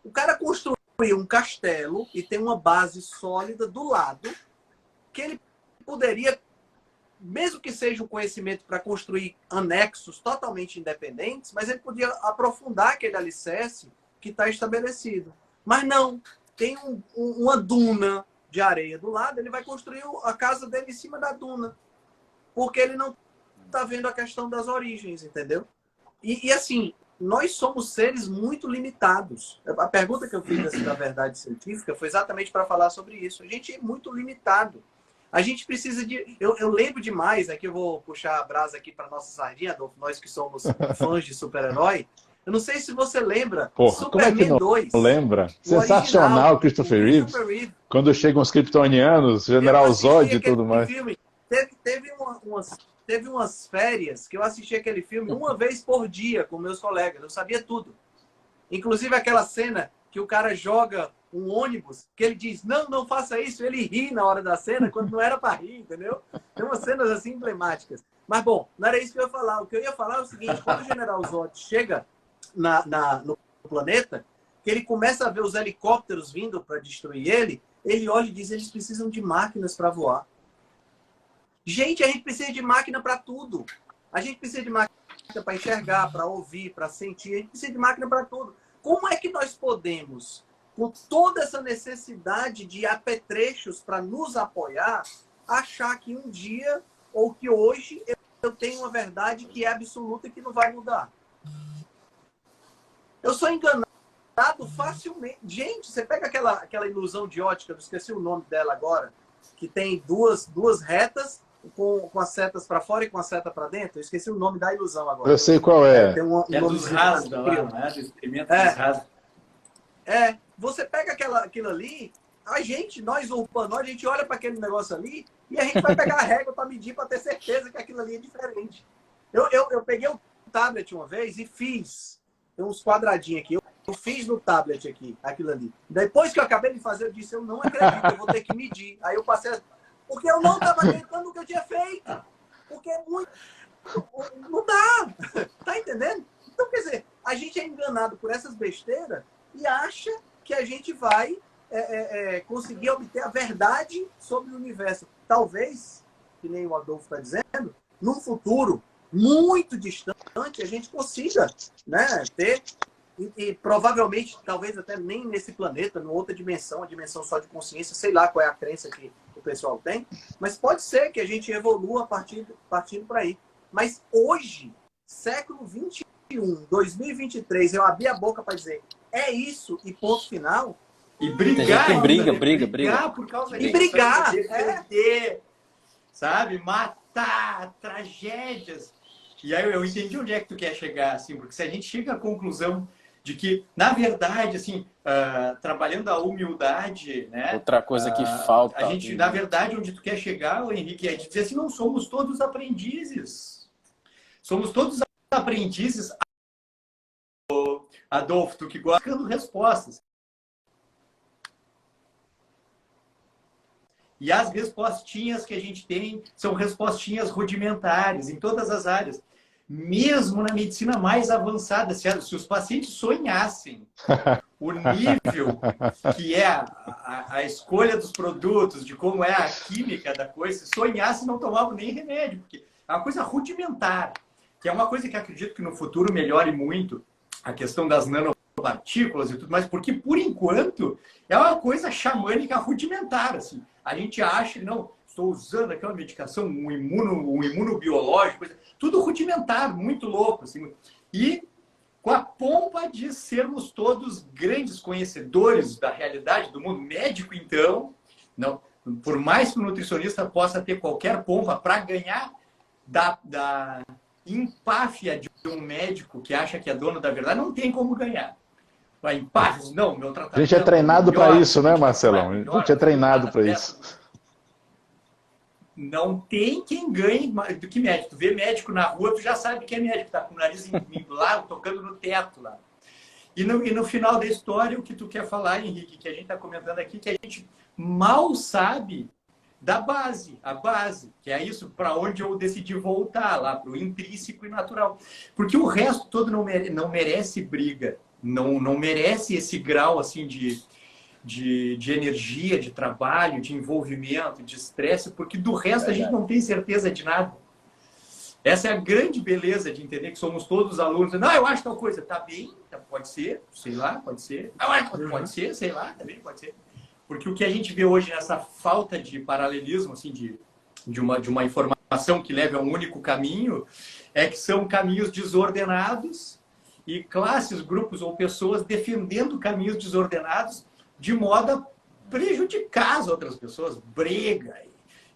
O cara construiu um castelo e tem uma base sólida do lado, que ele poderia, mesmo que seja um conhecimento para construir anexos totalmente independentes, mas ele podia aprofundar aquele alicerce que está estabelecido. Mas não, tem uma duna de areia do lado, ele vai construir a casa dele em cima da duna, porque ele não está vendo a questão das origens, entendeu? E assim, nós somos seres muito limitados. A pergunta que eu fiz assim, da verdade científica foi exatamente para falar sobre isso. A gente é muito limitado. A gente precisa de... Eu lembro demais, aqui eu vou puxar a brasa aqui para nossa sardinha, Adolfo, nós que somos fãs de super-herói. Eu não sei se você lembra, Porra, como é que não 2. Lembra? Sensacional, original, Christopher Reeve. Reeve. Quando chegam os kryptonianos, General Zod e tudo mais. Filme. Teve umas férias que eu assisti aquele filme uma vez por dia com meus colegas. Eu sabia tudo. Inclusive aquela cena que o cara joga um ônibus, que ele diz, não faça isso. Ele ri na hora da cena, quando não era para rir, entendeu? Tem umas cenas assim emblemáticas. Mas, bom, não era isso que eu ia falar. O que eu ia falar é o seguinte, quando o General Zod chega no planeta, que ele começa a ver os helicópteros vindo para destruir ele olha e diz, eles precisam de máquinas para voar. Gente, a gente precisa de máquina para tudo. A gente precisa de máquina para enxergar, para ouvir, para sentir. A gente precisa de máquina para tudo. Como é que nós podemos, com toda essa necessidade de apetrechos para nos apoiar, achar que um dia ou que hoje eu tenho uma verdade que é absoluta e que não vai mudar? Eu sou enganado facilmente. Gente, você pega aquela ilusão de ótica, eu esqueci o nome dela agora, que tem duas retas com as setas para fora e com a seta para dentro. Eu esqueci o nome da ilusão agora. Eu sei qual é. Tem é dos Rasda lá, né? Do experimento dos Rasda. Você pega aquilo ali, nós urbanos, a gente olha para aquele negócio ali e a gente vai pegar a régua para medir, para ter certeza que aquilo ali é diferente. Eu peguei o tablet uma vez e fiz. Tem uns quadradinhos aqui. Eu fiz no tablet aqui, aquilo ali. Depois que eu acabei de fazer, eu disse, eu não acredito, eu vou ter que medir. Aí eu passei... Porque eu não estava acreditando no que eu tinha feito. Porque é muito... Não dá. Tá entendendo? Então, quer dizer, a gente é enganado por essas besteiras e acha que a gente vai conseguir obter a verdade sobre o universo. Talvez, que nem o Adolfo está dizendo, num futuro muito distante, a gente consiga, né, ter... E provavelmente, talvez até nem nesse planeta, numa outra dimensão, a dimensão só de consciência, sei lá qual é a crença que o pessoal tem, mas pode ser que a gente evolua partindo para aí. Mas hoje, século 21, 2023, eu abri a boca para dizer, é isso e ponto final. E brigar, brigar por causa disso. E brigar, defender, sabe? Matar, tragédias. E aí eu entendi onde é que tu quer chegar, assim, porque se a gente chega à conclusão de que, na verdade, assim, trabalhando a humildade, né? Outra coisa que falta. A gente, na verdade, onde tu quer chegar, Henrique, é dizer assim, não somos todos aprendizes. Somos todos aprendizes. Adolfo, tu que gosta, buscando respostas. E as respostinhas que a gente tem são respostinhas rudimentares em todas as áreas. Mesmo na medicina mais avançada, se os pacientes sonhassem o nível que é a escolha dos produtos, de como é a química da coisa, se sonhassem não tomavam nem remédio, porque é uma coisa rudimentar, que é uma coisa que acredito que no futuro melhore muito a questão das nanopartículas e tudo mais, porque por enquanto é uma coisa xamânica rudimentar, assim. A gente acha, não, estou usando aquela medicação, um imunobiológico, tudo rudimentar, muito louco. Assim. E com a pompa de sermos todos grandes conhecedores da realidade do mundo médico, então, não, por mais que o nutricionista possa ter qualquer pompa para ganhar da empáfia de um médico que acha que é dono da verdade, não tem como ganhar. Vai empáfia, não, meu tratamento... A gente é treinado para isso, né, Marcelão? A gente é treinado para isso. Não tem quem ganhe do que médico. Tu vê médico na rua, tu já sabe que é médico, tá com o nariz lá, tocando no teto lá. E no final da história, o que tu quer falar, Henrique, que a gente está comentando aqui, que a gente mal sabe da base, a base, que é isso para onde eu decidi voltar, lá para o intrínseco e natural. Porque o resto todo não merece briga, não merece esse grau assim de energia, de trabalho, de envolvimento, de estresse, porque do resto a gente não tem certeza de nada. Essa é a grande beleza de entender que somos todos alunos. Não, eu acho tal coisa. Tá bem, pode ser, sei lá, pode ser. Pode ser, sei lá, também pode ser. Porque o que a gente vê hoje nessa falta de paralelismo, assim, de uma informação que leve a um único caminho, é que são caminhos desordenados e classes, grupos ou pessoas defendendo caminhos desordenados de modo a prejudicar as outras pessoas, briga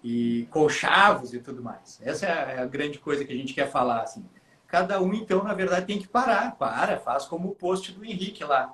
e conchavos e tudo mais. Essa é a grande coisa que a gente quer falar, assim. Cada um, então, na verdade, tem que parar. Faz como o post do Henrique lá.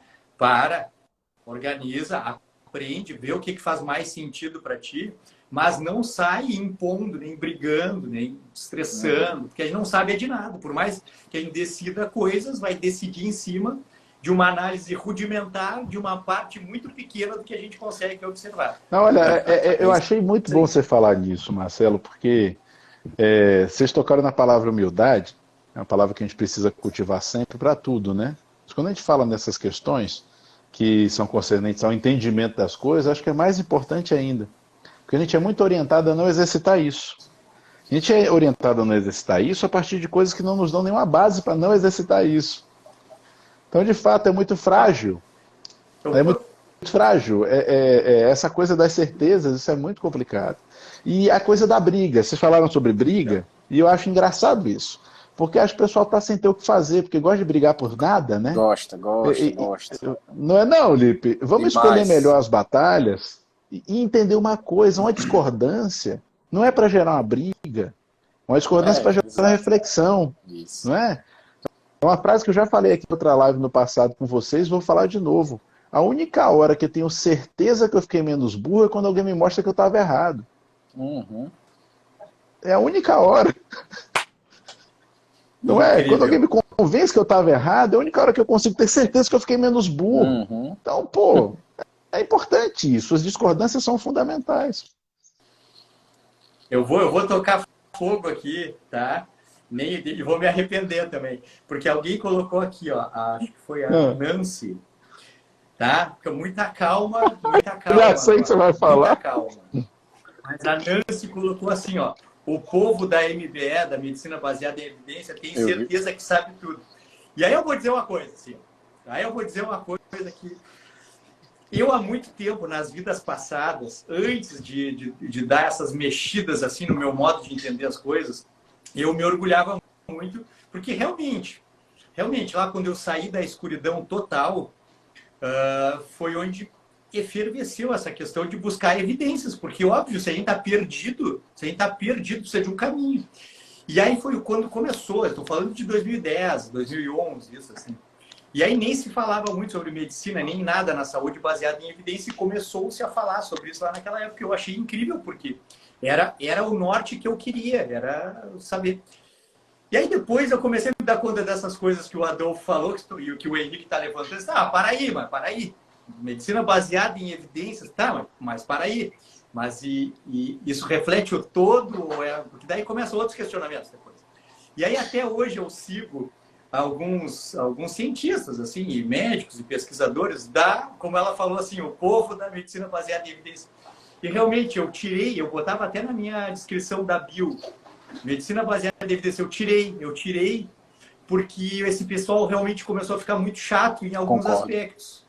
Organiza, aprende, vê o que faz mais sentido para ti, mas não sai impondo, nem brigando, nem estressando, porque a gente não sabe de nada. Por mais que a gente decida coisas, vai decidir em cima de uma análise rudimentar de uma parte muito pequena do que a gente consegue observar. Não, olha, eu achei muito bom você falar nisso, Marcelo, porque vocês tocaram na palavra humildade, é uma palavra que a gente precisa cultivar sempre para tudo, né? Mas quando a gente fala nessas questões que são concernentes ao entendimento das coisas, acho que é mais importante ainda, porque a gente é muito orientado a não exercitar isso. A gente é orientado a não exercitar isso a partir de coisas que não nos dão nenhuma base para não exercitar isso. Então, de fato, é muito frágil. É muito frágil. Essa coisa das certezas, isso é muito complicado. E a coisa da briga. Vocês falaram sobre briga, e eu acho engraçado isso. Porque acho que o pessoal está sem ter o que fazer, porque gosta de brigar por nada, né? Gosta. Não é não, Lipe? Vamos escolher melhor as batalhas e entender uma coisa, uma discordância não é para gerar uma briga, uma discordância é para gerar uma reflexão. Isso. Não é? É uma frase que eu já falei aqui em outra live no passado com vocês, vou falar de novo. A única hora que eu tenho certeza que eu fiquei menos burro é quando alguém me mostra que eu estava errado. Uhum. É a única hora. Não é? Quando alguém me convence que eu estava errado, é a única hora que eu consigo ter certeza que eu fiquei menos burro. Uhum. Então, pô, é importante isso. As discordâncias são fundamentais. Eu vou tocar fogo aqui, tá? E vou me arrepender também. Porque alguém colocou aqui, ó, acho que foi a Nancy, tá? Fica muita calma. Já sei que você vai falar. Muita calma. Mas a Nancy colocou assim, ó, o povo da MBE, da Medicina Baseada em Evidência, tem certeza que sabe tudo. E aí eu vou dizer uma coisa, assim, que eu há muito tempo, nas vidas passadas, antes de dar essas mexidas assim no meu modo de entender as coisas, eu me orgulhava muito, porque realmente, lá quando eu saí da escuridão total, foi onde efervesceu essa questão de buscar evidências, porque, óbvio, se a gente está perdido, precisa de um caminho. E aí foi quando começou, eu estou falando de 2010, 2011, isso assim. E aí nem se falava muito sobre medicina, nem nada na saúde baseada em evidência, e começou-se a falar sobre isso lá naquela época. Eu achei incrível, porque era o norte que eu queria, era saber. E aí depois eu comecei a me dar conta dessas coisas que o Adolfo falou e que o Henrique está levantando. Para aí. Medicina baseada em evidências, tá, mas para aí. Mas isso reflete o todo, porque daí começam outros questionamentos depois. E aí até hoje eu sigo alguns cientistas, assim, e médicos e pesquisadores como ela falou assim, o povo da medicina baseada em evidências. E realmente eu botava até na minha descrição da bio, medicina baseada em evidência, eu tirei, porque esse pessoal realmente começou a ficar muito chato em alguns aspectos.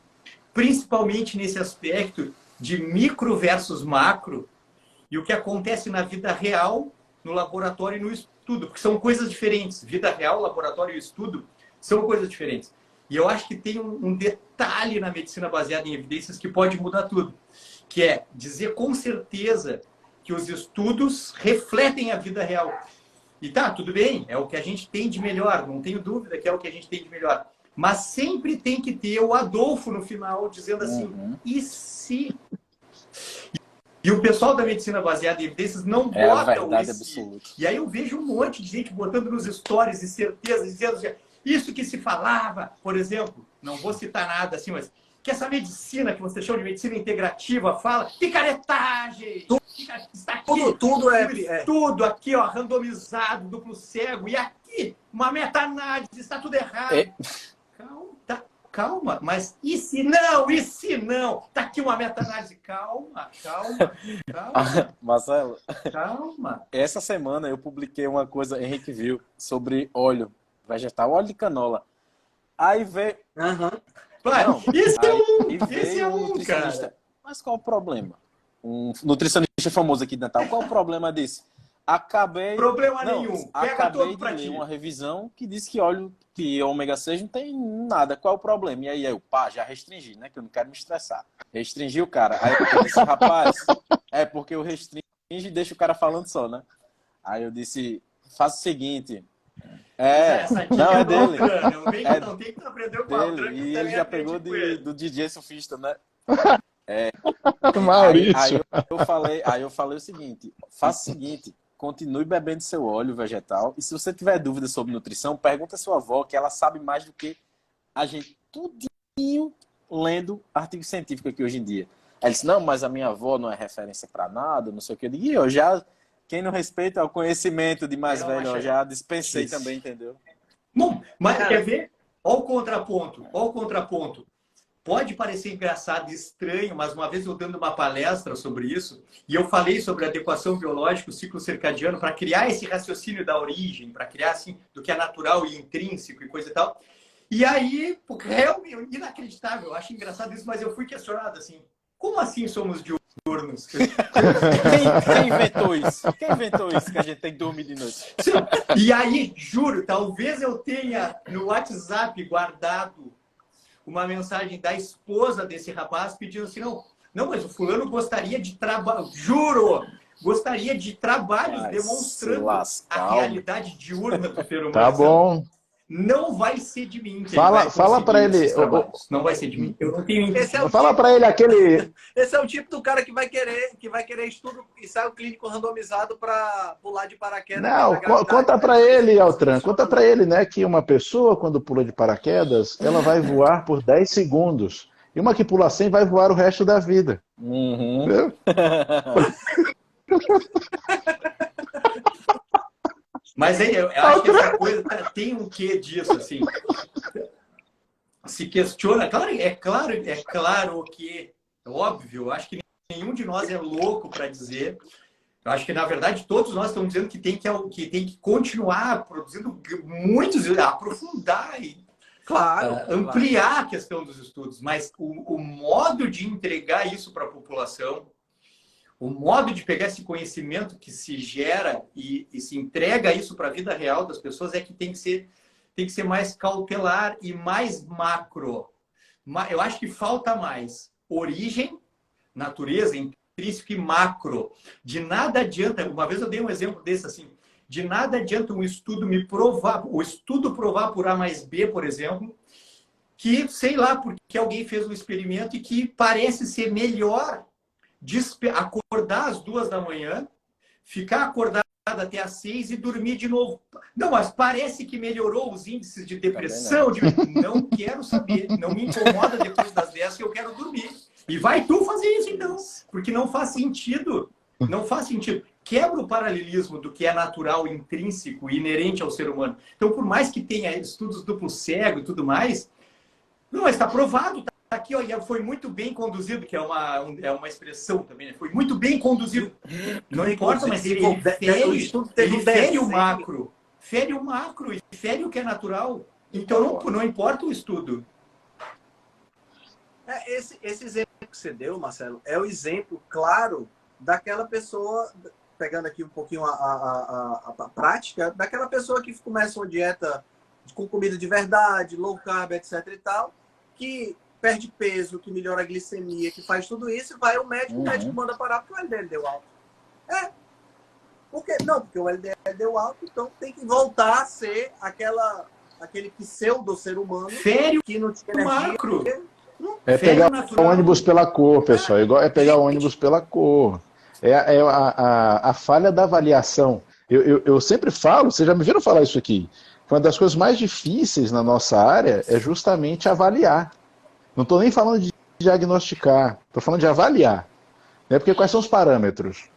Principalmente nesse aspecto de micro versus macro e o que acontece na vida real, no laboratório e no estudo, porque são coisas diferentes. Vida real, laboratório e estudo São coisas diferentes. E eu acho que tem um detalhe na medicina baseada em evidências que pode mudar tudo, que é dizer com certeza que os estudos refletem a vida real. E tá, tudo bem, é o que a gente tem de melhor, não tenho dúvida que é o que a gente tem de melhor. Mas sempre tem que ter o Adolfo no final dizendo assim, e se... E o pessoal da medicina baseada em evidências não bota o esse. E aí eu vejo um monte de gente botando nos stories e certeza, dizendo assim, isso que se falava, por exemplo, não vou citar nada assim, mas que essa medicina que você chama de medicina integrativa fala, picaretagem! Está aqui, tudo é tudo aqui, ó, randomizado, duplo cego, e aqui, uma meta-análise, está tudo errado. Calma, mas e se não? E se não? Tá aqui uma meta-análise. Calma. Marcelo, calma. Essa semana eu publiquei uma coisa, Henrique viu, sobre óleo vegetal, óleo de canola. Aí veio... Esse é um, nutricionista. Cara. Mas qual o problema? Um nutricionista famoso aqui de Natal. Qual o problema disso? Acabei de ler uma revisão que diz que óleo que ômega 6 não tem nada. Qual é o problema? E aí eu, já restringi, né? Que eu não quero me estressar. Restringi o cara. Aí eu disse, rapaz, é porque eu restringo e deixo o cara falando só, né? Aí eu disse, faça o seguinte. Não, é dele. Não tem que aprender com dele. E ele já pegou do DJ surfista, né? Maurício. Aí eu falei o seguinte, faça o seguinte, continue bebendo seu óleo vegetal e se você tiver dúvidas sobre nutrição, pergunta a sua avó, que ela sabe mais do que a gente, tudinho lendo artigo científico aqui hoje em dia. Ela disse, não, mas a minha avó não é referência para nada, não sei o que. Eu digo, e eu já, quem não respeita o conhecimento de mais velho, eu já dispensei também, entendeu? Bom, mas quer ver? Olha o contraponto. Pode parecer engraçado e estranho, mas uma vez eu dando uma palestra sobre isso, e eu falei sobre adequação biológica, o ciclo circadiano, para criar esse raciocínio da origem, para criar assim, do que é natural e intrínseco e coisa e tal. E aí, realmente, inacreditável, eu acho engraçado isso, mas eu fui questionado assim, como assim somos diurnos? Quem inventou isso? Quem inventou isso que a gente tem que dormir de noite? E aí, juro, talvez eu tenha no WhatsApp guardado uma mensagem da esposa desse rapaz pedindo assim, não, mas o fulano gostaria de trabalho, juro, gostaria de trabalhos demonstrando a realidade diurna do ser humano. Tá bom. Não vai ser de mim. Fala para ele. Não vai ser de mim. Eu não tenho. Fala para ele aquele. Esse é o tipo do cara que vai querer estudo ensaio clínico randomizado para pular de paraquedas. Não, conta para ele, Altran. Conta para ele, né, que uma pessoa quando pula de paraquedas, ela vai voar por 10 segundos. E uma que pula 100 vai voar o resto da vida. Entendeu? Mas aí, eu acho que essa coisa tem um quê disso, assim. Se questiona. É claro que, é óbvio, eu acho que nenhum de nós é louco para dizer. Eu acho que, na verdade, todos nós estamos dizendo que tem que continuar produzindo muitos, aprofundar e ampliar a questão dos estudos. Mas o modo de entregar isso para a população, o modo de pegar esse conhecimento que se gera e se entrega isso para a vida real das pessoas é que tem que ser mais cautelar e mais macro. Eu acho que falta mais origem, natureza, intrínseco e macro. De nada adianta, uma vez eu dei um exemplo desse assim, de nada adianta um estudo provar por A mais B, por exemplo, que, sei lá, porque alguém fez um experimento e que parece ser melhor acordar às 2 da manhã, ficar acordado até às 6 e dormir de novo. Não, mas parece que melhorou os índices de depressão. Não quero saber. Não me incomoda depois das 10 que eu quero dormir. E vai tu fazer isso então. Porque não faz sentido. Não faz sentido. Quebra o paralelismo do que é natural, intrínseco e inerente ao ser humano. Então, por mais que tenha estudos duplo cego e tudo mais, não, está provado, aqui, ó, foi muito bem conduzido, que é uma expressão também, né? Foi muito bem conduzido. Não importa, mas ele fere o macro. Fere o macro e fere o que é natural. Então, não importa o estudo. Esse exemplo que você deu, Marcelo, é o exemplo claro daquela pessoa, pegando aqui um pouquinho a prática, daquela pessoa que começa uma dieta com comida de verdade, low carb, etc e tal, que perde peso, que melhora a glicemia, que faz tudo isso, vai o médico manda parar porque o LDL deu alto. Por quê? Não, porque o LDL deu alto, então tem que voltar a ser aquele pseudo ser humano que não tinha energia. Macro. É pegar o ônibus pela cor, pessoal. É pegar o ônibus pela cor. É a falha da avaliação. Eu sempre falo, vocês já me viram falar isso aqui. Uma das coisas mais difíceis na nossa área é justamente avaliar. Não estou nem falando de diagnosticar, estou falando de avaliar. Né? Porque quais são os parâmetros?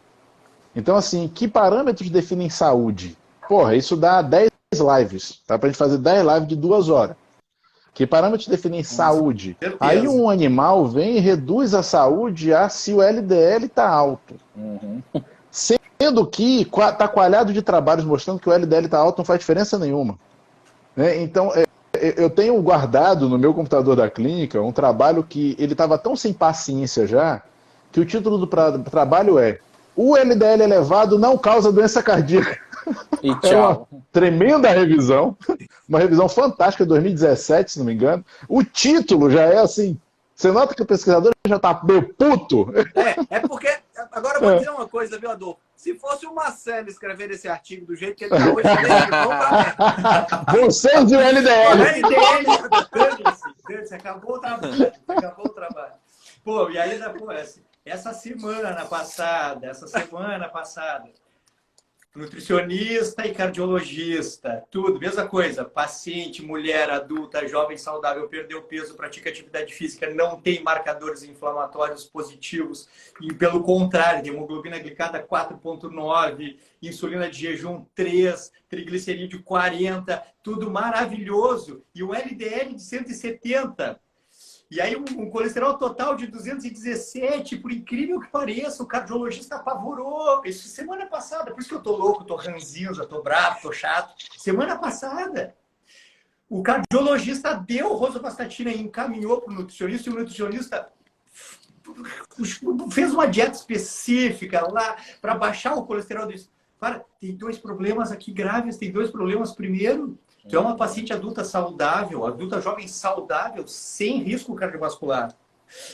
Então, assim, que parâmetros definem saúde? Porra, isso dá 10 lives. Tá? Pra gente fazer 10 lives de 2 horas. Que parâmetros definem saúde? Aí um animal vem e reduz a saúde a se o LDL está alto. Sendo que está coalhado de trabalhos mostrando que o LDL está alto não faz diferença nenhuma. Né? Então, eu tenho guardado no meu computador da clínica um trabalho que ele estava tão sem paciência já, que o título do trabalho é "O LDL elevado não causa doença cardíaca". E tchau. É uma tremenda revisão, uma revisão fantástica de 2017, se não me engano. O título já é assim, você nota que o pesquisador já está meio puto. É porque, agora eu vou dizer uma coisa, viu, Adolfo? Se fosse o Marcelo escrever esse artigo do jeito que ele está hoje, vocês e o LDL. O LDL, acabou o trabalho. Acabou o trabalho. Pô, e ainda, essa semana passada, nutricionista e cardiologista, tudo, mesma coisa. Paciente, mulher, adulta, jovem, saudável, perdeu peso, pratica atividade física, não tem marcadores inflamatórios positivos e, pelo contrário, tem hemoglobina glicada 4,9, insulina de jejum 3, triglicerídeo 40, tudo maravilhoso. E o LDL de 170. E aí um colesterol total de 217, por incrível que pareça, o cardiologista apavorou. Isso semana passada, por isso que eu tô louco, tô ranzinza, tô bravo, tô chato. Semana passada, o cardiologista deu rosuvastatina e encaminhou para o nutricionista, e o nutricionista fez uma dieta específica lá para baixar o colesterol. Cara, tem 2 problemas aqui graves, tem 2 problemas. Primeiro, tu é uma paciente adulta saudável, adulta jovem saudável, sem risco cardiovascular.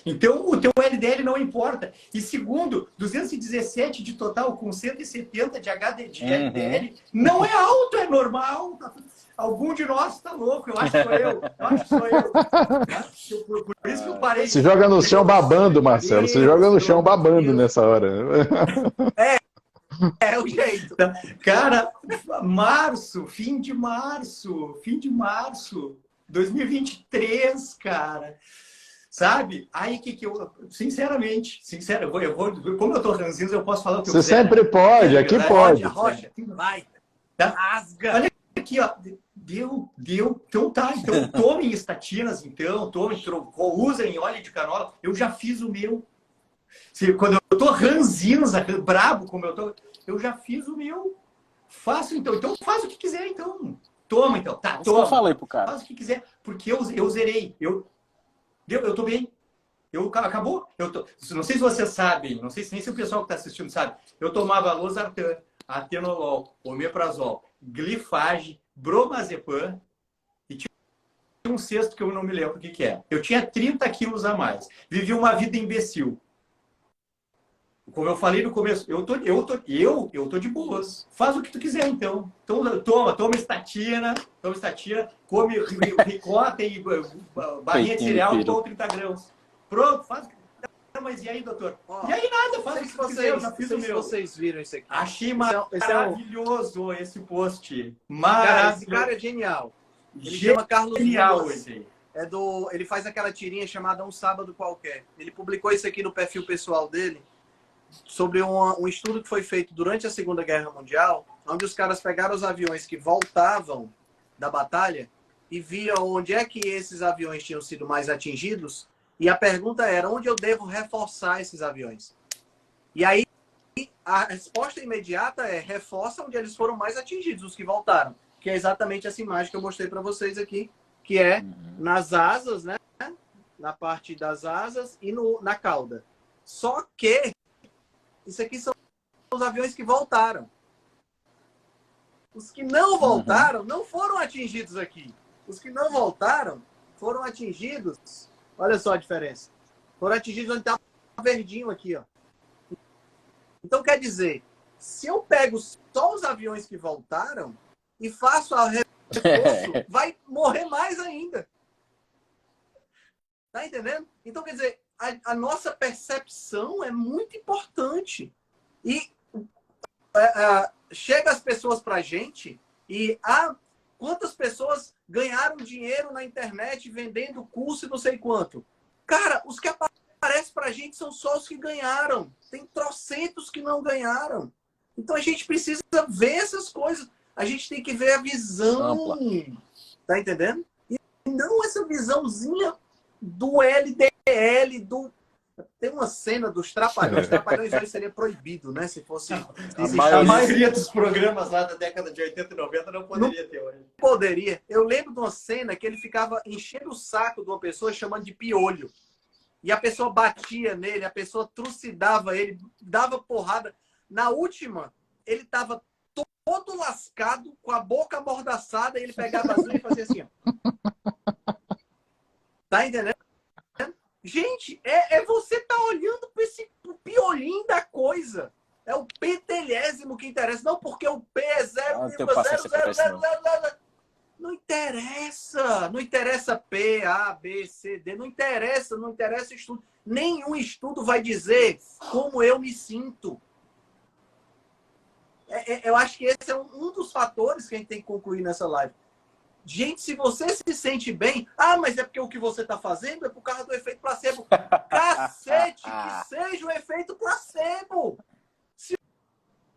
Então, o teu LDL não importa. E segundo, 217 de total com 170 de LDL não é alto, é normal. Algum de nós está louco, eu acho que sou eu. Por isso que eu parei. Se joga no chão babando, Marcelo. Se joga no chão babando nessa hora. É o jeito. Cara, fim de março, 2023, cara. Sabe? Aí que eu, sinceramente, como eu tô ranzinho, eu posso falar o que eu quiser. Você sempre pode, aqui pode. Rocha, vai. Rasga. Olha aqui, ó. Deu. Então tá, então tomem estatinas, então, usem óleo de canola. Eu já fiz o meu. Quando eu tô ranzinza, brabo como eu tô, eu já fiz o meu. Faço então. Então faz o que quiser, então. Toma, então. Tá, toma. Eu falei pro cara. Faz o que quiser, porque eu zerei. Eu tô bem. Acabou. Não sei se vocês sabem, não sei se nem se o pessoal que está assistindo sabe. Eu tomava losartan, atenolol, omeprazol, glifage, bromazepam e tinha um sexto que eu não me lembro o que é. Eu tinha 30 quilos a mais. Vivi uma vida imbecil. Como eu falei no começo, eu tô de boas. Faz o que tu quiser, então. Então toma estatina, come ricota e barrinha de cereal, toma 30 gramas. Pronto, faz. Mas e aí, doutor? E aí nada, faz o que você quiser, eu já fiz o meu. Vocês viram isso aqui. Achei maravilhoso esse post. Maravilhoso. Esse cara é genial. Ele chama Carlos Ruas. Ele faz aquela tirinha chamada Um Sábado Qualquer. Ele publicou isso aqui no perfil pessoal dele, sobre um estudo que foi feito durante a Segunda Guerra Mundial, onde os caras pegaram os aviões que voltavam da batalha e viam onde é que esses aviões tinham sido mais atingidos, e a pergunta era: onde eu devo reforçar esses aviões? E aí a resposta imediata é: reforça onde eles foram mais atingidos, os que voltaram, que é exatamente essa imagem que eu mostrei para vocês aqui, que é nas asas, né? Na parte das asas e na cauda. Só que isso aqui são os aviões que voltaram. Os que não voltaram não foram atingidos aqui. Os que não voltaram foram atingidos. Olha só a diferença. Foram atingidos onde está verdinho aqui, ó. Então, quer dizer, se eu pego só os aviões que voltaram e faço a reforço, vai morrer mais ainda. Tá entendendo? Então, quer dizer, a nossa percepção é muito importante. E chega as pessoas pra gente e quantas pessoas ganharam dinheiro na internet vendendo curso e não sei quanto. Cara, os que aparecem pra gente são só os que ganharam. Tem trocentos que não ganharam. Então a gente precisa ver essas coisas. A gente tem que ver a visão. Tá entendendo? E não essa visãozinha do LDL, Tem uma cena dos Trapalhões. Os Trapalhões hoje seria proibido, né? Se fosse... A maioria dos programas lá da década de 80 e 90 não poderia ter hoje. Poderia. Eu lembro de uma cena que ele ficava enchendo o saco de uma pessoa chamando de piolho. E a pessoa batia nele, a pessoa trucidava ele, dava porrada. Na última, ele estava todo lascado, com a boca amordaçada, e ele pegava as unhas e fazia assim, ó. Tá entendendo? Gente, você tá olhando para esse piolinho da coisa. É o pentelésimo que interessa. Não porque o P é 0,000. Não interessa. Não interessa P, A, B, C, D. Não interessa estudo. Nenhum estudo vai dizer como eu me sinto. Eu acho que esse é um dos fatores que a gente tem que concluir nessa live. Gente, se você se sente bem... mas é porque o que você está fazendo é por causa do efeito placebo. Cacete, que seja o efeito placebo. Se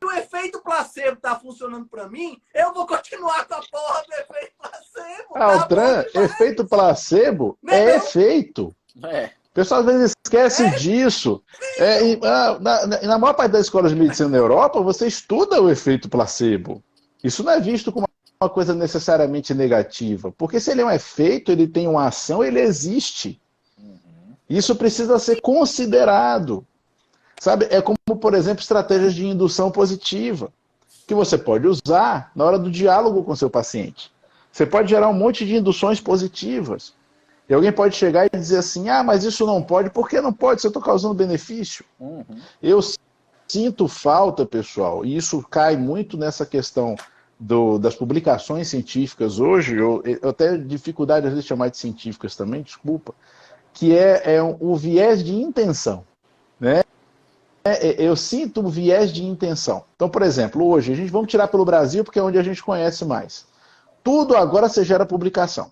o efeito placebo está funcionando para mim, eu vou continuar com a porra do efeito placebo. Altran, efeito placebo efeito. O pessoal às vezes esquece disso. Na maior parte das escolas de medicina na Europa, você estuda o efeito placebo. Isso não é visto como uma coisa necessariamente negativa. Porque se ele é um efeito, ele tem uma ação, ele existe. Isso precisa ser considerado. Sabe? É como, por exemplo, estratégias de indução positiva, que você pode usar na hora do diálogo com seu paciente. Você pode gerar um monte de induções positivas. E alguém pode chegar e dizer assim, mas isso não pode. Por que não pode? Se eu estou causando benefício. Eu sinto falta, pessoal, e isso cai muito nessa questão das publicações científicas hoje, eu até dificuldade às vezes de chamar de científicas também, desculpa, que o viés de intenção. Né? Eu sinto um viés de intenção. Então, por exemplo, hoje, vamos tirar pelo Brasil, porque é onde a gente conhece mais. Tudo agora você gera publicação.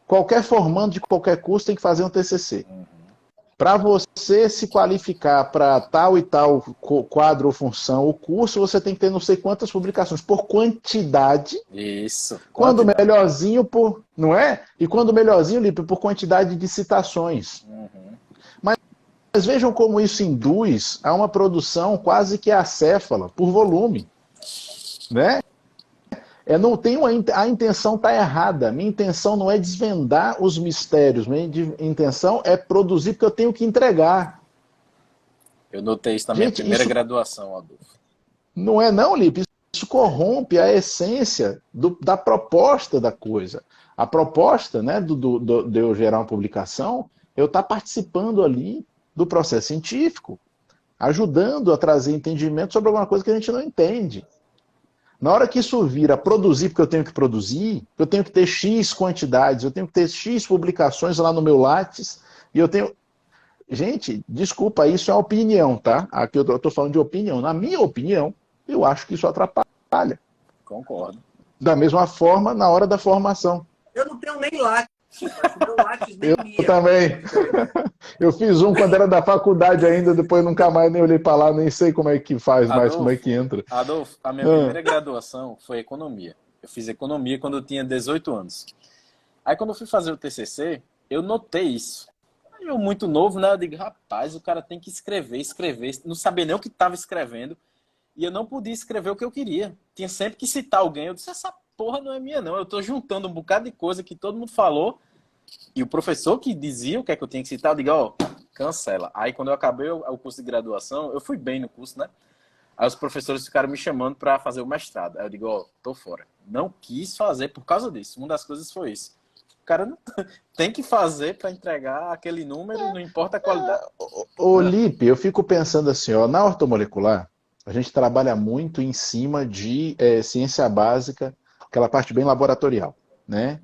Qualquer formando de qualquer curso tem que fazer um TCC. Para você se qualificar para tal e tal quadro ou função, o curso, você tem que ter não sei quantas publicações, por quantidade. Isso. Quando melhorzinho, não é? E quando melhorzinho, Lipe, por quantidade de citações. Mas vejam como isso induz a uma produção quase que acéfala, por volume. Né? A intenção está errada. Minha intenção não é desvendar os mistérios. Minha intenção é produzir porque eu tenho que entregar. Eu notei isso na minha primeira graduação, Adolfo. Não é não, Lipe. Isso corrompe a essência da proposta da coisa. A proposta, né, de eu gerar uma publicação, eu estar participando ali do processo científico, ajudando a trazer entendimento sobre alguma coisa que a gente não entende. Na hora que isso vira produzir, porque eu tenho que produzir, eu tenho que ter X quantidades, eu tenho que ter X publicações lá no meu Lattes, e eu tenho... Gente, desculpa, isso é opinião, tá? Aqui eu estou falando de opinião. Na minha opinião, eu acho que isso atrapalha. Concordo. Da mesma forma, na hora da formação. Eu não tenho nem Lattes. Eu também. Eu fiz um quando era da faculdade ainda, depois nunca mais nem olhei para lá, nem sei como é que faz mais, como é que entra. Adolfo, a minha primeira graduação foi economia. Eu fiz economia quando eu tinha 18 anos. Aí quando eu fui fazer o TCC, eu notei isso. Eu muito novo, né? Eu digo, rapaz, o cara tem que escrever, não sabia nem o que estava escrevendo, e eu não podia escrever o que eu queria. Tinha sempre que citar alguém. Eu disse, essa porra não é minha não, eu tô juntando um bocado de coisa que todo mundo falou, e o professor que dizia o que é que eu tinha que citar, eu digo, cancela. Aí quando eu acabei o curso de graduação, eu fui bem no curso, né? Aí os professores ficaram me chamando para fazer o mestrado. Aí eu digo, ó, tô fora. Não quis fazer por causa disso. Uma das coisas foi isso. O cara não tem que fazer para entregar aquele número, não importa a qualidade. Ô, Lipe, eu fico pensando assim, ó, na ortomolecular, a gente trabalha muito em cima de ciência básica, aquela parte bem laboratorial, né?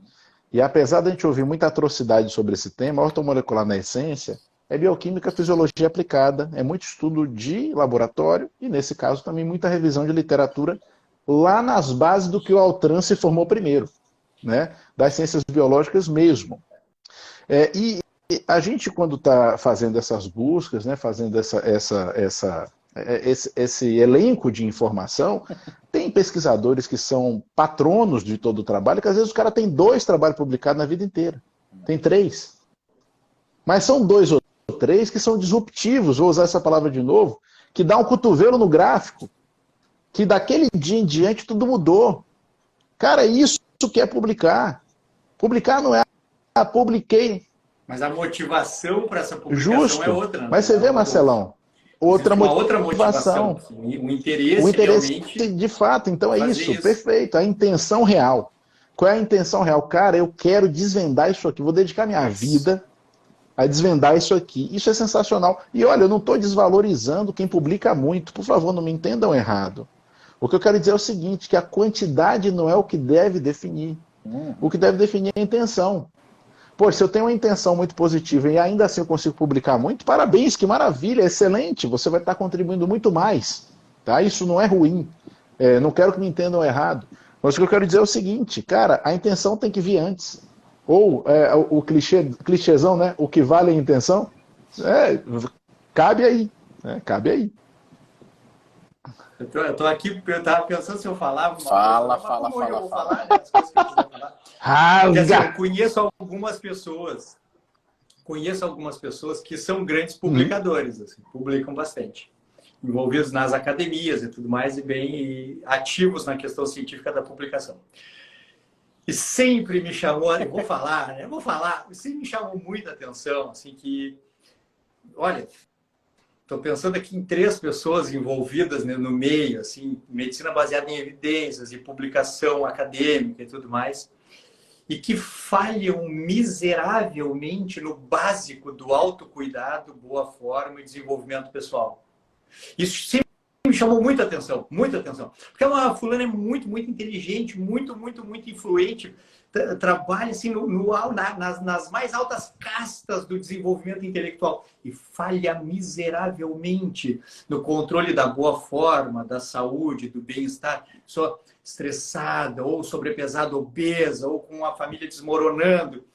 E apesar de a gente ouvir muita atrocidade sobre esse tema, a ortomolecular na essência é bioquímica, fisiologia aplicada, é muito estudo de laboratório e, nesse caso, também muita revisão de literatura lá nas bases do que o Altran se formou primeiro, né? Das ciências biológicas mesmo. E a gente, quando está fazendo essas buscas, né, fazendo esse elenco de informação, tem pesquisadores que são patronos de todo o trabalho, que às vezes o cara tem 2 trabalhos publicados na vida inteira. Tem 3. Mas são 2 ou 3 que são disruptivos, vou usar essa palavra de novo, que dá um cotovelo no gráfico, que daquele dia em diante tudo mudou. Cara, isso que é publicar. Publicar não é publiquei. Mas a motivação para essa publicação Justo. é outra. Né? Mas você vê, Marcelão, outra motivação. O interesse realmente de fato, então é isso, perfeito. A intenção real. Qual é a intenção real? Cara, eu quero desvendar isso aqui, vou dedicar minha vida a desvendar isso aqui. Isso é sensacional. E olha, eu não estou desvalorizando quem publica muito, por favor, não me entendam errado. O que eu quero dizer é o seguinte, que a quantidade não é o que deve definir. O que deve definir é a intenção. Pô, se eu tenho uma intenção muito positiva e ainda assim eu consigo publicar muito, parabéns, que maravilha, excelente, você vai estar contribuindo muito mais. Tá? Isso não é ruim. Não quero que me entendam errado. Mas o que eu quero dizer é o seguinte, cara, a intenção tem que vir antes. Ou o clichêzão, né? O que vale é a intenção. Cabe aí. Cabe aí. Eu tô aqui, eu tava pensando se eu falava Fala. Eu vou falar, né? As coisas que eu quiser falar. Porque, assim, eu conheço algumas pessoas que são grandes publicadores, assim, publicam bastante, envolvidos nas academias e tudo mais, e bem ativos na questão científica da publicação. E sempre me chamou, eu vou falar, sempre me chamou muita atenção, assim, que, olha, estou pensando aqui em 3 pessoas envolvidas, né, no meio, assim, medicina baseada em evidências e publicação acadêmica e tudo mais, e que falham miseravelmente no básico do autocuidado, boa forma e desenvolvimento pessoal. Isso sempre me chamou muita atenção, muita atenção. Porque a fulana é muito, muito inteligente, muito influente, trabalha assim, nas mais altas castas do desenvolvimento intelectual e falha miseravelmente no controle da boa forma, da saúde, do bem-estar. Só estressada, ou sobrepesada, obesa, ou com a família desmoronando.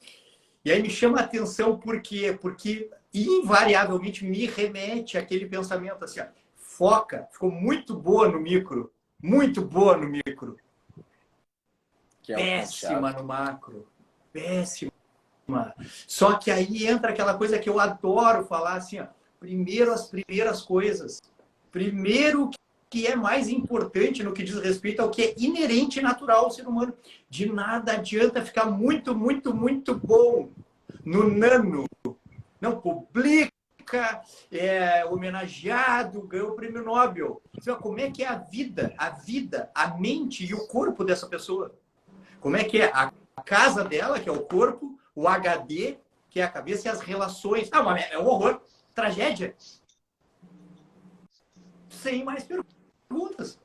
E aí me chama a atenção por quê? Porque invariavelmente me remete àquele pensamento assim, ó, foca, ficou muito boa no micro, péssima no macro, péssima. Só que aí entra aquela coisa que eu adoro falar assim, ó, primeiro as primeiras coisas, primeiro que é mais importante no que diz respeito ao que é inerente e natural ao ser humano. De nada adianta ficar muito bom no nano. Não publica, é homenageado, ganhou o prêmio Nobel. Como é que é a vida, a mente e o corpo dessa pessoa? Como é que é a casa dela, que é o corpo, o HD, que é a cabeça, e as relações. É um horror, tragédia. Sem mais perguntas.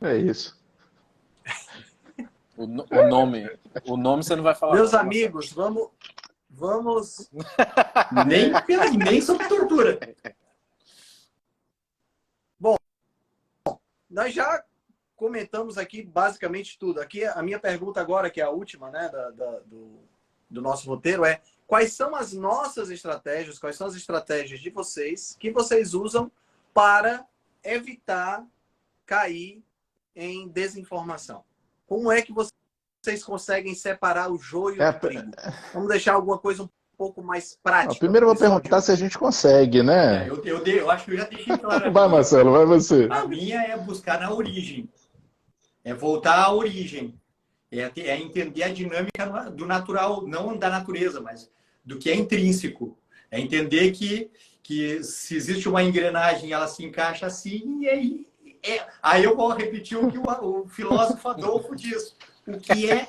É isso. O nome você não vai falar. Meus amigos, vamos... nem sob tortura. Bom, nós já comentamos aqui basicamente tudo. Aqui a minha pergunta agora, que é a última, né, do nosso roteiro, é: quais são as nossas estratégias, quais são as estratégias de vocês que vocês usam para evitar cair em desinformação? Como é que vocês conseguem separar o joio do trigo? Vamos deixar alguma coisa um pouco mais prática. Primeiro eu vou perguntar se a gente consegue, né? Eu acho que eu já deixei claro. Vai, Marcelo, vai você. A minha é buscar na origem. É voltar à origem. É entender a dinâmica do natural, não da natureza, mas do que é intrínseco. É entender que que se existe uma engrenagem, ela se encaixa assim, e aí eu vou repetir o que o filósofo Adolfo diz. O que é.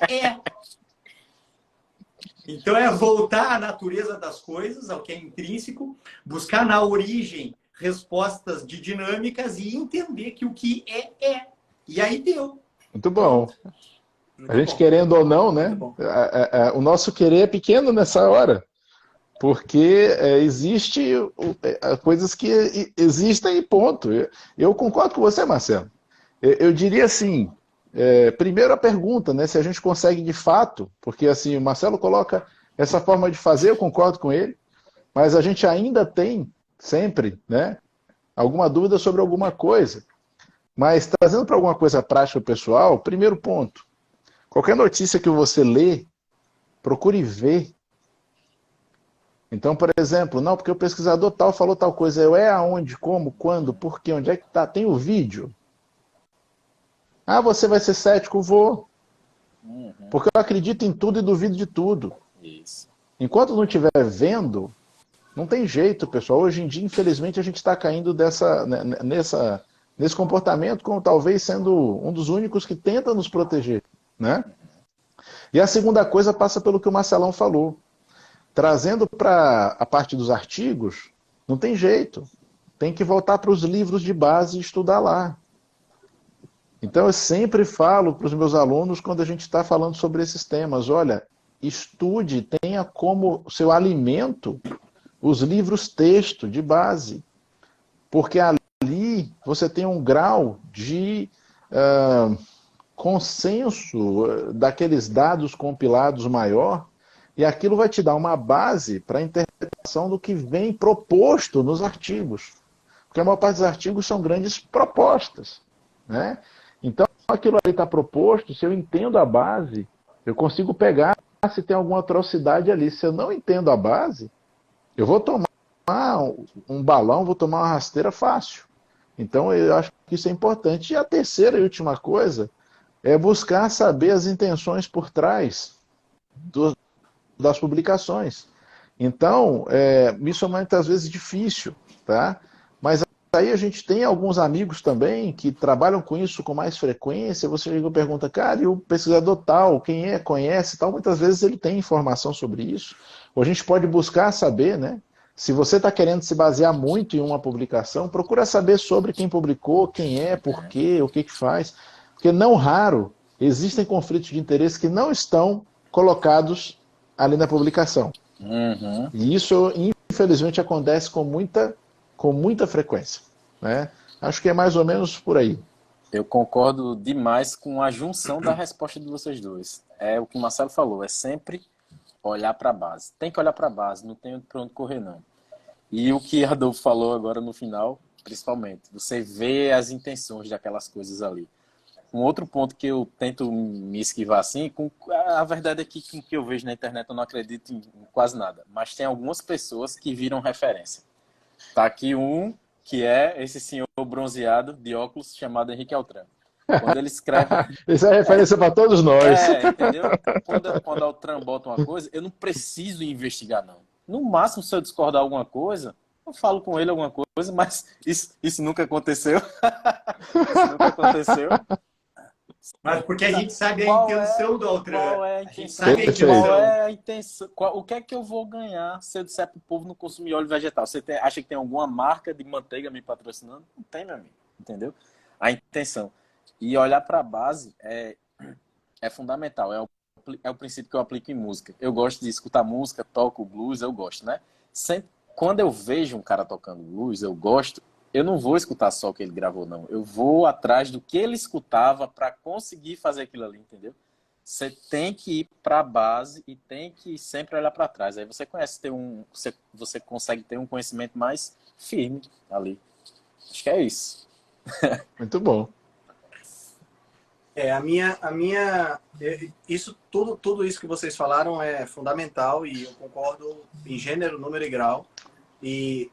Então, é voltar à natureza das coisas, ao que é intrínseco, buscar na origem respostas de dinâmicas e entender que o que é. E aí deu. Muito bom. Muito A gente bom. querendo ou não, né? Muito bom. O nosso querer é pequeno nessa hora. Porque existe coisas que existem e ponto. Eu concordo com você, Marcelo. Eu diria assim, primeiro a pergunta, né? Se a gente consegue de fato, porque assim, o Marcelo coloca essa forma de fazer, eu concordo com ele, mas a gente ainda tem sempre, né? Alguma dúvida sobre alguma coisa. Mas trazendo para alguma coisa prática pessoal, primeiro ponto. Qualquer notícia que você lê, procure ver. Então, por exemplo, não, porque o pesquisador tal falou tal coisa. Aonde, como, quando, por quê, onde é que tá? Tem o vídeo. Ah, você vai ser cético? Vou. Porque eu acredito em tudo e duvido de tudo. Isso. Enquanto não estiver vendo, não tem jeito, pessoal. Hoje em dia, infelizmente, a gente está caindo nesse comportamento, como talvez sendo um dos únicos que tenta nos proteger, né? E a segunda coisa passa pelo que o Marcelão falou. Trazendo para a parte dos artigos, não tem jeito. Tem que voltar para os livros de base e estudar lá. Então, eu sempre falo para os meus alunos, quando a gente está falando sobre esses temas, olha, estude, tenha como seu alimento os livros texto de base. Porque ali você tem um grau de consenso daqueles dados compilados maior, e aquilo vai te dar uma base para a interpretação do que vem proposto nos artigos. Porque a maior parte dos artigos são grandes propostas, né? Então, aquilo ali está proposto, se eu entendo a base, eu consigo pegar se tem alguma atrocidade ali. Se eu não entendo a base, eu vou tomar um balão, vou tomar uma rasteira fácil. Então, eu acho que isso é importante. E a terceira e última coisa é buscar saber as intenções por trás das publicações. Então, isso é muitas vezes difícil, tá? Mas aí a gente tem alguns amigos também que trabalham com isso com mais frequência. Você chega e pergunta, cara, e o pesquisador tal, quem é, conhece tal? Muitas vezes ele tem informação sobre isso. Ou a gente pode buscar saber, né? Se você está querendo se basear muito em uma publicação, procura saber sobre quem publicou, quem é, por quê, o que faz. Porque não raro existem conflitos de interesse que não estão colocados ali na publicação. E isso, infelizmente, acontece com muita frequência, né? Acho que é mais ou menos por aí. Eu concordo demais com a junção da resposta de vocês dois. É o que o Marcelo falou, é sempre olhar para a base. Tem que olhar para a base, não tem para onde correr, não. E o que Adolfo falou agora no final, principalmente, você vê as intenções daquelas coisas ali. Um outro ponto que eu tento me esquivar assim, a verdade é que com o que eu vejo na internet eu não acredito em quase nada, mas tem algumas pessoas que viram referência. Tá aqui um que é esse senhor bronzeado de óculos chamado Henrique Altran. Quando ele escreve... Isso é referência para todos nós. Entendeu? Quando o Altran bota uma coisa, eu não preciso investigar, não. No máximo, se eu discordar alguma coisa, eu falo com ele alguma coisa, mas isso nunca aconteceu. Isso nunca aconteceu. Mas porque a gente sabe a intenção do Altran. Qual é a intenção? Qual é a intenção? O que é que eu vou ganhar se eu disser para o povo não consumir óleo vegetal? Você acha que tem alguma marca de manteiga me patrocinando? Não tem, meu amigo. Entendeu? A intenção. E olhar para a base é fundamental. É o princípio que eu aplico em música. Eu gosto de escutar música, toco blues, eu gosto, né? Quando eu vejo um cara tocando blues, eu gosto. Eu não vou escutar só o que ele gravou, não. Eu vou atrás do que ele escutava para conseguir fazer aquilo ali, entendeu? Você tem que ir para a base e tem que sempre olhar para trás. Aí você você consegue ter um conhecimento mais firme ali. Acho que é isso. Muito bom. Tudo isso que vocês falaram é fundamental e eu concordo em gênero, número e grau. E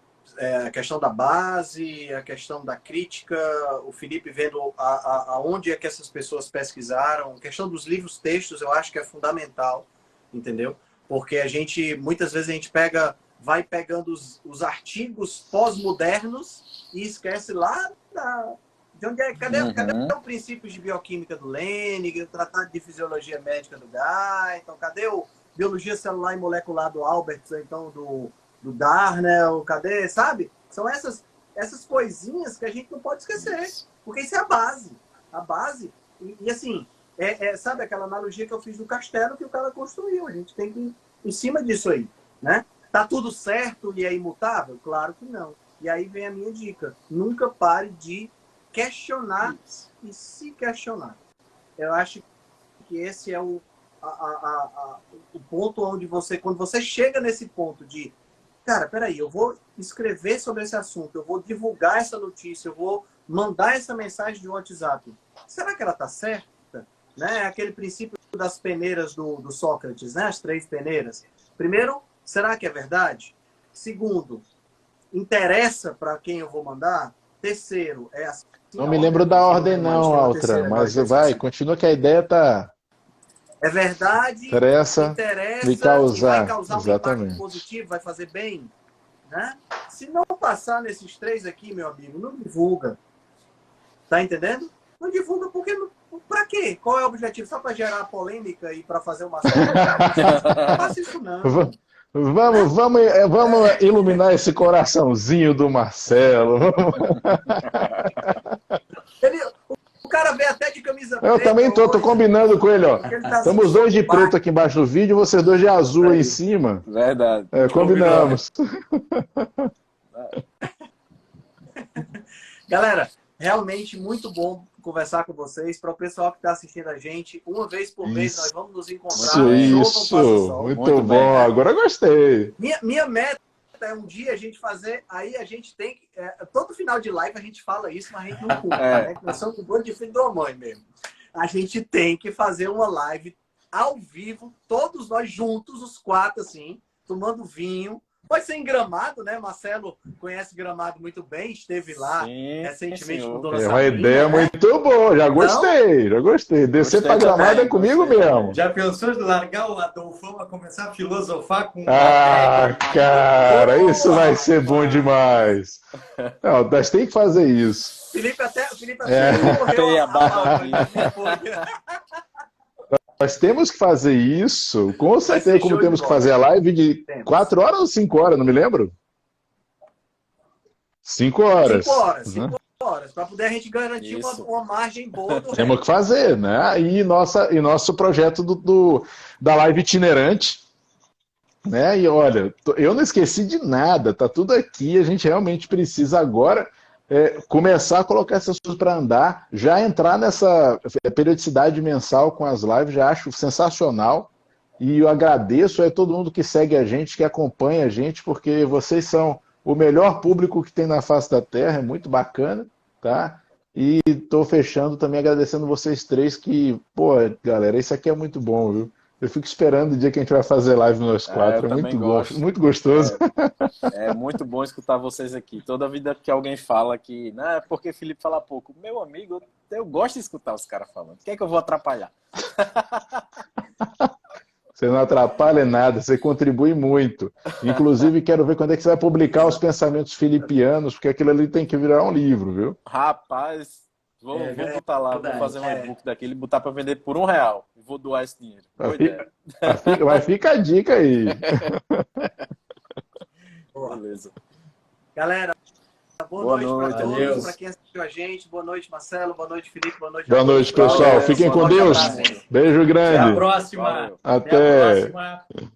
a questão da base, a questão da crítica, o Felipe vendo aonde é que essas pessoas pesquisaram, a questão dos livros textos eu acho que é fundamental, entendeu? Porque muitas vezes a gente pega vai pegando os artigos pós-modernos e esquece lá de onde é. Cadê o princípio de bioquímica do Lenig, o tratado de fisiologia médica do Guy, então cadê o biologia celular e molecular do Albert, então do Darnell, cadê, sabe? São essas coisinhas que a gente não pode esquecer, porque isso é a base. A base, e assim, sabe aquela analogia que eu fiz do castelo que o cara construiu, a gente tem que ir em cima disso aí, né? Tá tudo certo e é imutável? Claro que não. E aí vem a minha dica, nunca pare de questionar e se questionar. Eu acho que esse é o ponto onde quando você chega nesse ponto de, cara, peraí, eu vou escrever sobre esse assunto, eu vou divulgar essa notícia, eu vou mandar essa mensagem de WhatsApp. Será que ela está certa? Né? Aquele princípio das peneiras do Sócrates, né? As 3 peneiras. Primeiro, será que é verdade? Segundo, interessa para quem eu vou mandar? Terceiro, é assim. Não me lembro da ordem não, Altran, mas vai, continua que a ideia tá... É verdade, interessa me causar. e vai causar um impacto positivo, vai fazer bem. Né? Se não passar nesses 3 aqui, meu amigo, não divulga. Tá entendendo? Não divulga porque... Pra quê? Qual é o objetivo? Só para gerar polêmica e para fazer uma série? Não faça isso não. Vamos iluminar esse coraçãozinho do Marcelo. O cara vem até de camisa preta. Eu também tô combinando com ele, ó. Estamos os 2 de preto aqui embaixo do vídeo, vocês 2 de azul aí em cima. Verdade. Combinamos. Galera, realmente muito bom conversar com vocês. Para o pessoal que está assistindo a gente, uma vez por mês nós vamos nos encontrar. Isso, muito bom. Agora gostei. Minha meta é um dia a gente fazer, aí a gente tem que... todo final de live a gente fala isso, mas a gente não cumpre, né? Nós somos um bando de filho da mãe mesmo. A gente tem que fazer uma live ao vivo, todos nós juntos, os 4, assim, tomando vinho. Pode ser em Gramado, né? Marcelo conhece Gramado muito bem, esteve lá recentemente com Dona Sabrina. É uma ideia muito boa, já gostei. Descer para Gramado é comigo mesmo. Já pensou de largar o Adolfão a começar a filosofar com... Cara, isso vai ser bom demais. Não, nós tem que fazer isso. Felipe até morreu Nós temos que fazer isso, com certeza, como temos que fazer a live de 4 horas ou 5 horas, não me lembro? 5 horas. 5 horas, para poder a gente garantir uma margem boa do Temos que fazer, né? E nosso projeto da live itinerante, né? E olha, eu não esqueci de nada, tá tudo aqui, a gente realmente precisa agora começar a colocar essas coisas para andar, já entrar nessa periodicidade mensal com as lives, já acho sensacional. E eu agradeço a todo mundo que segue a gente, que acompanha a gente, porque vocês são o melhor público que tem na face da Terra, é muito bacana, tá? E estou fechando também agradecendo vocês 3 que, pô, galera, isso aqui é muito bom, viu? Eu fico esperando o dia que a gente vai fazer live nós 4, é muito gosto, muito gostoso. É muito bom escutar vocês aqui. Toda vida que alguém fala que, não, é porque Felipe fala pouco. Meu amigo, eu gosto de escutar os caras falando. O que é que eu vou atrapalhar? Você não atrapalha nada, você contribui muito. Inclusive, quero ver quando é que você vai publicar os pensamentos filipianos, porque aquilo ali tem que virar um livro, viu? Rapaz, vou botar lá, vou fazer um e-book daquele, botar para vender por R$1. Vou doar esse dinheiro. Mas fica a dica aí. Beleza. Galera, boa noite para todos, para quem assistiu a gente. Boa noite, Marcelo. Boa noite, Felipe. Boa noite, pessoal. Fiquem com Deus. Beijo grande. Até a próxima. Até. Até a próxima.